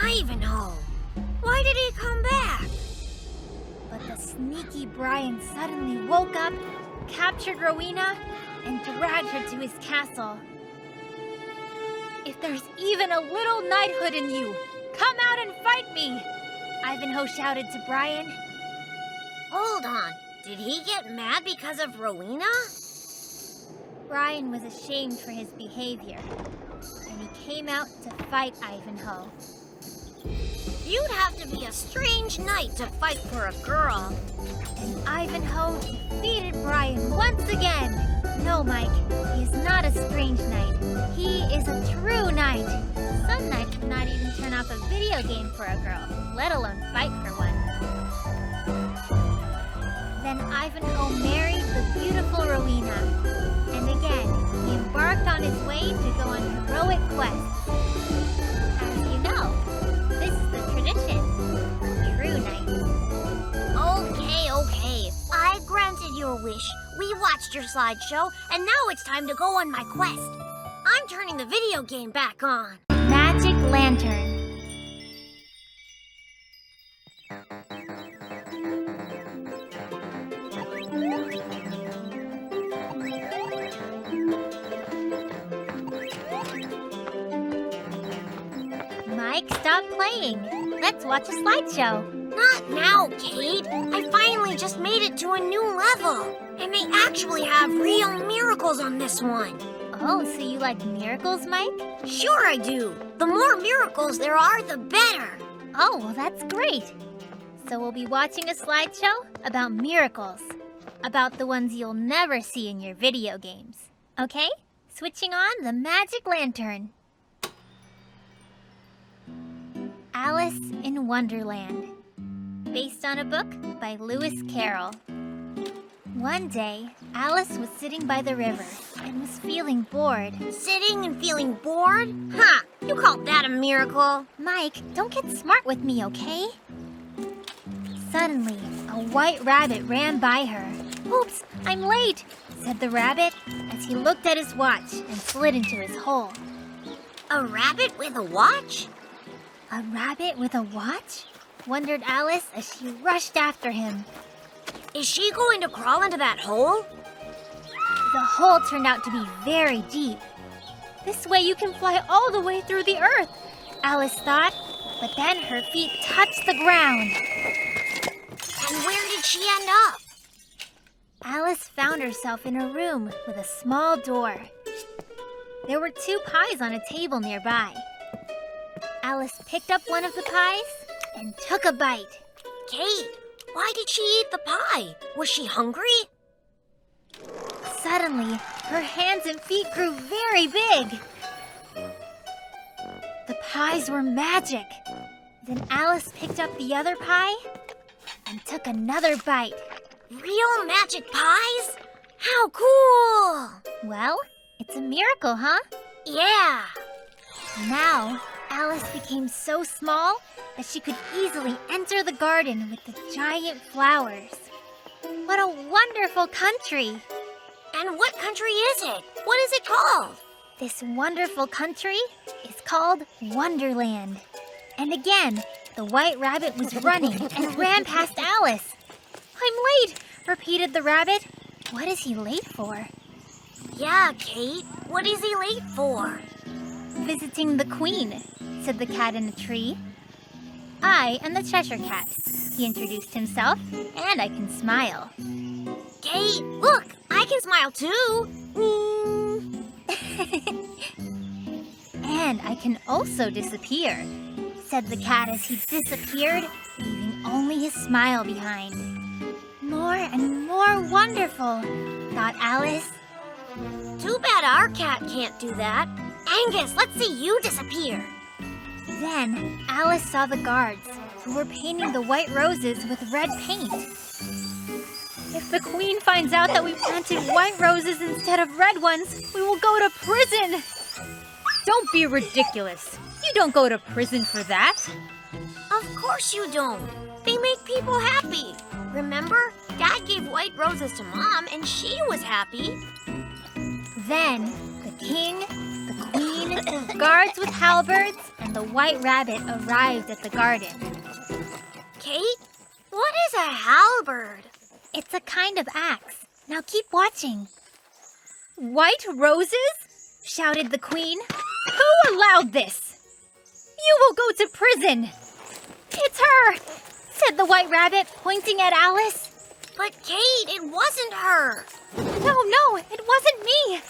S2: Ivanhoe! Why did he come back?
S1: But the sneaky Brian suddenly woke up, captured Rowena, and dragged her to his castle. "If there's even a little knighthood in you, come out and fight me!" Ivanhoe shouted to Brian.
S2: Hold on, did he get mad because of Rowena?
S1: Brian was ashamed for his behavior, and he came out to fight Ivanhoe.
S2: You'd have to be a strange knight to fight for a girl.
S1: And Ivanhoe defeated Brian once again. No, Mike, he is not a strange knight. He is a true knight. Some knights would not even turn off a video game for a girl, let alone fight for one. Then Ivanhoe married the beautiful Rowena. And again, he embarked on his way to go on heroic quests. As you know, this is the tradition. True knights.
S2: Okay. I granted your wish. We watched your slideshow, and now it's time to go on my quest. I'm turning the video game back on.
S1: Magic lantern. stop playing. Let's watch a slideshow.
S2: Not now, Kate. I finally just made it to a new level. And they actually have real miracles on this one.
S1: Oh, so you like miracles, Mike?
S2: Sure I do. The more miracles there are, the better.
S1: Oh, well, that's great. So we'll be watching a slideshow about miracles. About the ones you'll never see in your video games. Okay? Switching on the magic lantern. Alice in Wonderland. Based on a book by Lewis Carroll. One day, Alice was sitting by the river and was feeling bored.
S2: Sitting and feeling bored? Ha! You call that a miracle?
S1: Mike, don't get smart with me, okay? Suddenly, a white rabbit ran by her. Oops, I'm late, said the rabbit as he looked at his watch and slid into his hole.
S2: A rabbit with a watch?
S1: A rabbit with a watch? Wondered Alice as she rushed after him.
S2: Is she going to crawl into that hole?
S1: The hole turned out to be very deep. This way you can fly all the way through the earth, Alice thought, but then her feet touched the ground.
S2: And where did she end up?
S1: Alice found herself in a room with a small door. There were 2 pies on a table nearby. Alice picked up one of the pies and took a bite.
S2: Kate, why did she eat the pie? Was she hungry?
S1: Suddenly, her hands and feet grew very big. The pies were magic. Then Alice picked up the other pie and took another bite.
S2: Real magic pies? How cool!
S1: Well, it's a miracle, huh?
S2: Yeah.
S1: Now, Alice became so small that she could easily enter the garden with the giant flowers. What a wonderful country!
S2: And what country is it? What is it called?
S1: This wonderful country is called Wonderland. And again, the white rabbit was running and ran past Alice. I'm late, repeated the rabbit. What is he late for?
S2: Yeah, Kate. What is he late for?
S1: Visiting the Queen, said the cat in a tree. I am the Cheshire Cat, he introduced himself, and I can smile.
S2: Kate, look, I can smile too.
S1: And I can also disappear, said the cat as he disappeared, leaving only his smile behind. More and more wonderful, thought Alice.
S2: Too bad our cat can't do that. Angus, let's see you disappear.
S1: Then Alice saw the guards, who were painting the white roses with red paint. If the Queen finds out that we planted white roses instead of red ones, we will go to prison.
S3: Don't be ridiculous. You don't go to prison for that.
S2: Of course you don't. They make people happy. Remember? Dad gave white roses to Mom, and she was happy.
S1: Then the king, the queen, guards with halberds, and the white rabbit arrived at the garden.
S2: Kate, what is a halberd?
S1: It's a kind of axe. Now keep watching.
S3: White roses?
S1: Shouted the queen.
S3: Who allowed this? You will go to prison.
S1: It's her, said the white rabbit, pointing at Alice.
S2: But Kate, it wasn't her.
S1: No, it wasn't me,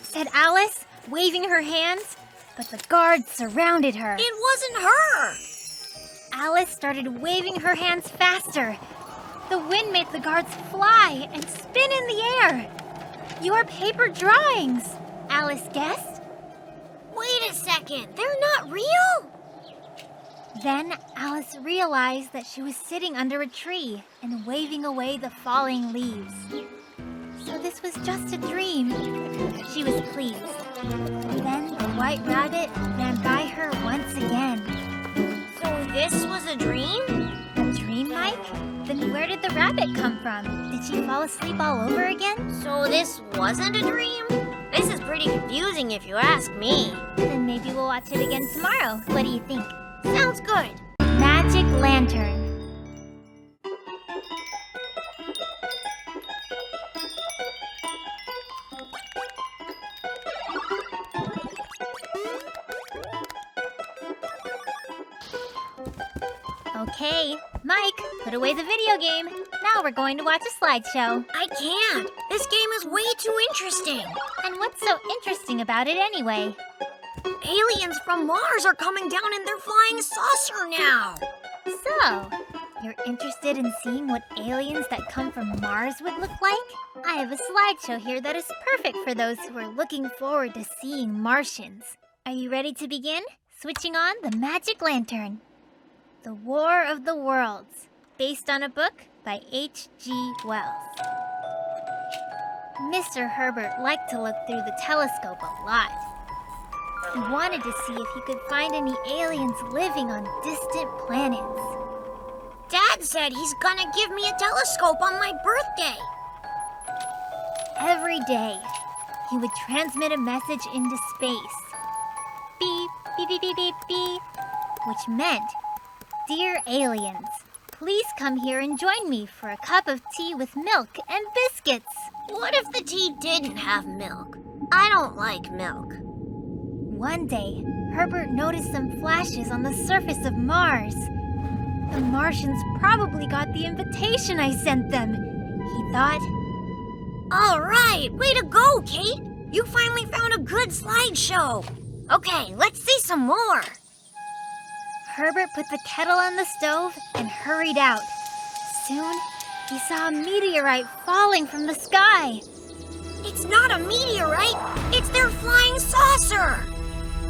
S1: said Alice, waving her hands. But the guards surrounded her.
S2: It wasn't her.
S1: Alice started waving her hands faster. The wind made the guards fly and spin in the air. Your paper drawings, Alice guessed.
S2: Wait a second, they're not real?
S1: Then Alice realized that she was sitting under a tree and waving away the falling leaves. So this was just a dream. She was pleased. Then the white rabbit ran by her once again.
S2: So this was a dream?
S1: A dream, Mike? Then where did the rabbit come from? Did she fall asleep all over again?
S2: So this wasn't a dream? This is pretty confusing if you ask me.
S1: Then maybe we'll watch it again tomorrow. What do you think?
S2: Sounds good.
S1: Magic Lantern. Okay, Mike, put away the video game. Now we're going to watch a slideshow.
S2: I can't. This game is way too interesting.
S1: And what's so interesting about it anyway?
S2: Aliens from Mars are coming down in their flying saucer now.
S1: So, you're interested in seeing what aliens that come from Mars would look like? I have a slideshow here that is perfect for those who are looking forward to seeing Martians. Are you ready to begin? Switching on the magic lantern. The War of the Worlds, based on a book by H.G. Wells. Mr. Herbert liked to look through the telescope a lot. He wanted to see if he could find any aliens living on distant planets.
S2: Dad said he's gonna give me a telescope on my birthday.
S1: Every day, he would transmit a message into space. Beep, beep, beep, beep, beep, beep, which meant, "Dear aliens, please come here and join me for a cup of tea with milk and biscuits."
S2: What if the tea didn't have milk? I don't like milk.
S1: One day, Herbert noticed some flashes on the surface of Mars. The Martians probably got the invitation I sent them, he thought.
S2: All right, way to go, Kate. You finally found a good slideshow. Okay, let's see some more.
S1: Herbert put the kettle on the stove and hurried out. Soon, he saw a meteorite falling from the sky.
S2: It's not a meteorite, it's their flying saucer.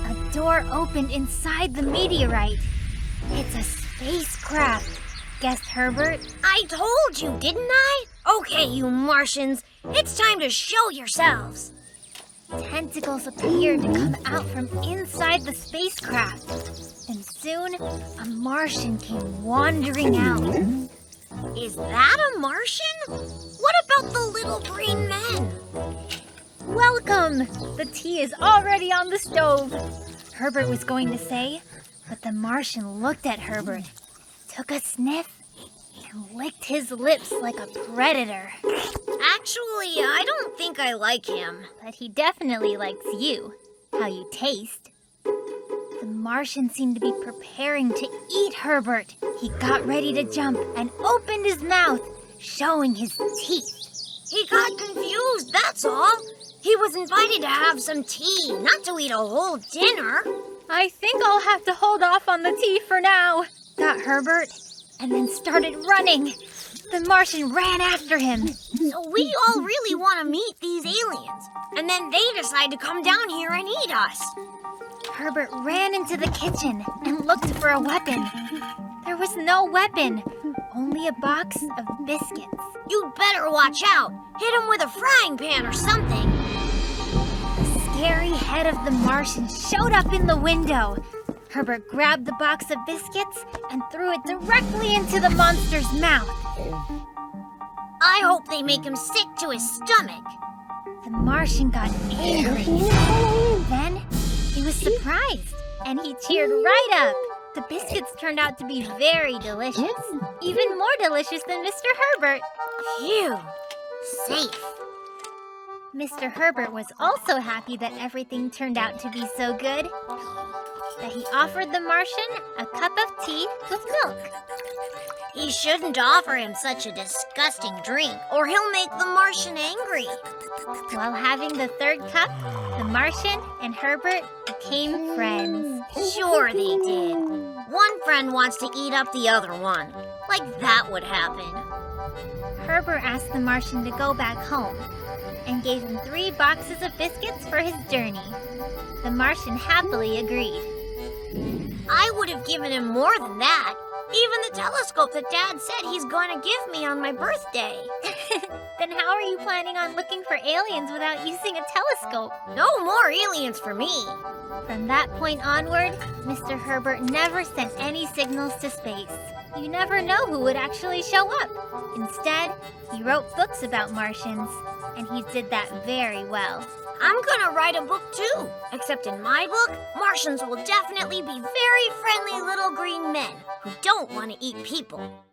S1: A door opened inside the meteorite. It's a spacecraft, guessed Herbert.
S2: I told you, didn't I? Okay, you Martians, it's time to show yourselves.
S1: Tentacles appeared to come out from inside the spacecraft. And soon, a Martian came wandering out.
S2: Is that a Martian? What about the little green men?
S1: Welcome! The tea is already on the stove, Herbert was going to say, but the Martian looked at Herbert, took a sniff, and licked his lips like a predator.
S2: Actually, I don't think I like him.
S1: But he definitely likes you, how you taste. The Martian seemed to be preparing to eat Herbert. He got ready to jump and opened his mouth, showing his teeth.
S2: He got confused, that's all. He was invited to have some tea, not to eat a whole dinner.
S3: I think I'll have to hold off on the tea for now,
S1: thought Herbert, and then started running. The Martian ran after him.
S2: So we all really want to meet these aliens, and then they decide to come down here and eat us.
S1: Herbert ran into the kitchen and looked for a weapon. There was no weapon, only a box of biscuits.
S2: You'd better watch out. Hit him with a frying pan or something.
S1: The scary head of the Martian showed up in the window. Herbert grabbed the box of biscuits and threw it directly into the monster's mouth.
S2: I hope they make him sick to his stomach.
S1: The Martian got angry. Then he was surprised, and he cheered right up. The biscuits turned out to be very delicious, even more delicious than Mr. Herbert.
S2: Phew, safe.
S1: Mr. Herbert was also happy that everything turned out to be so good that he offered the Martian a cup of tea with milk.
S2: He shouldn't offer him such a disgusting drink, or he'll make the Martian angry.
S1: While having the third cup, the Martian and Herbert became friends.
S2: Sure they did. One friend wants to eat up the other one. Like that would happen.
S1: Herbert asked the Martian to go back home and gave him 3 boxes of biscuits for his journey. The Martian happily agreed.
S2: I would have given him more than that. Even the telescope that Dad said he's going to give me on my birthday.
S1: Then how are you planning on looking for aliens without using a telescope?
S2: No more aliens for me.
S1: From that point onward, Mr. Herbert never sent any signals to space. You never know who would actually show up. Instead, he wrote books about Martians, and he did that very well.
S2: I'm gonna write a book too. Except in my book, Martians will definitely be very friendly little green men who don't want to eat people.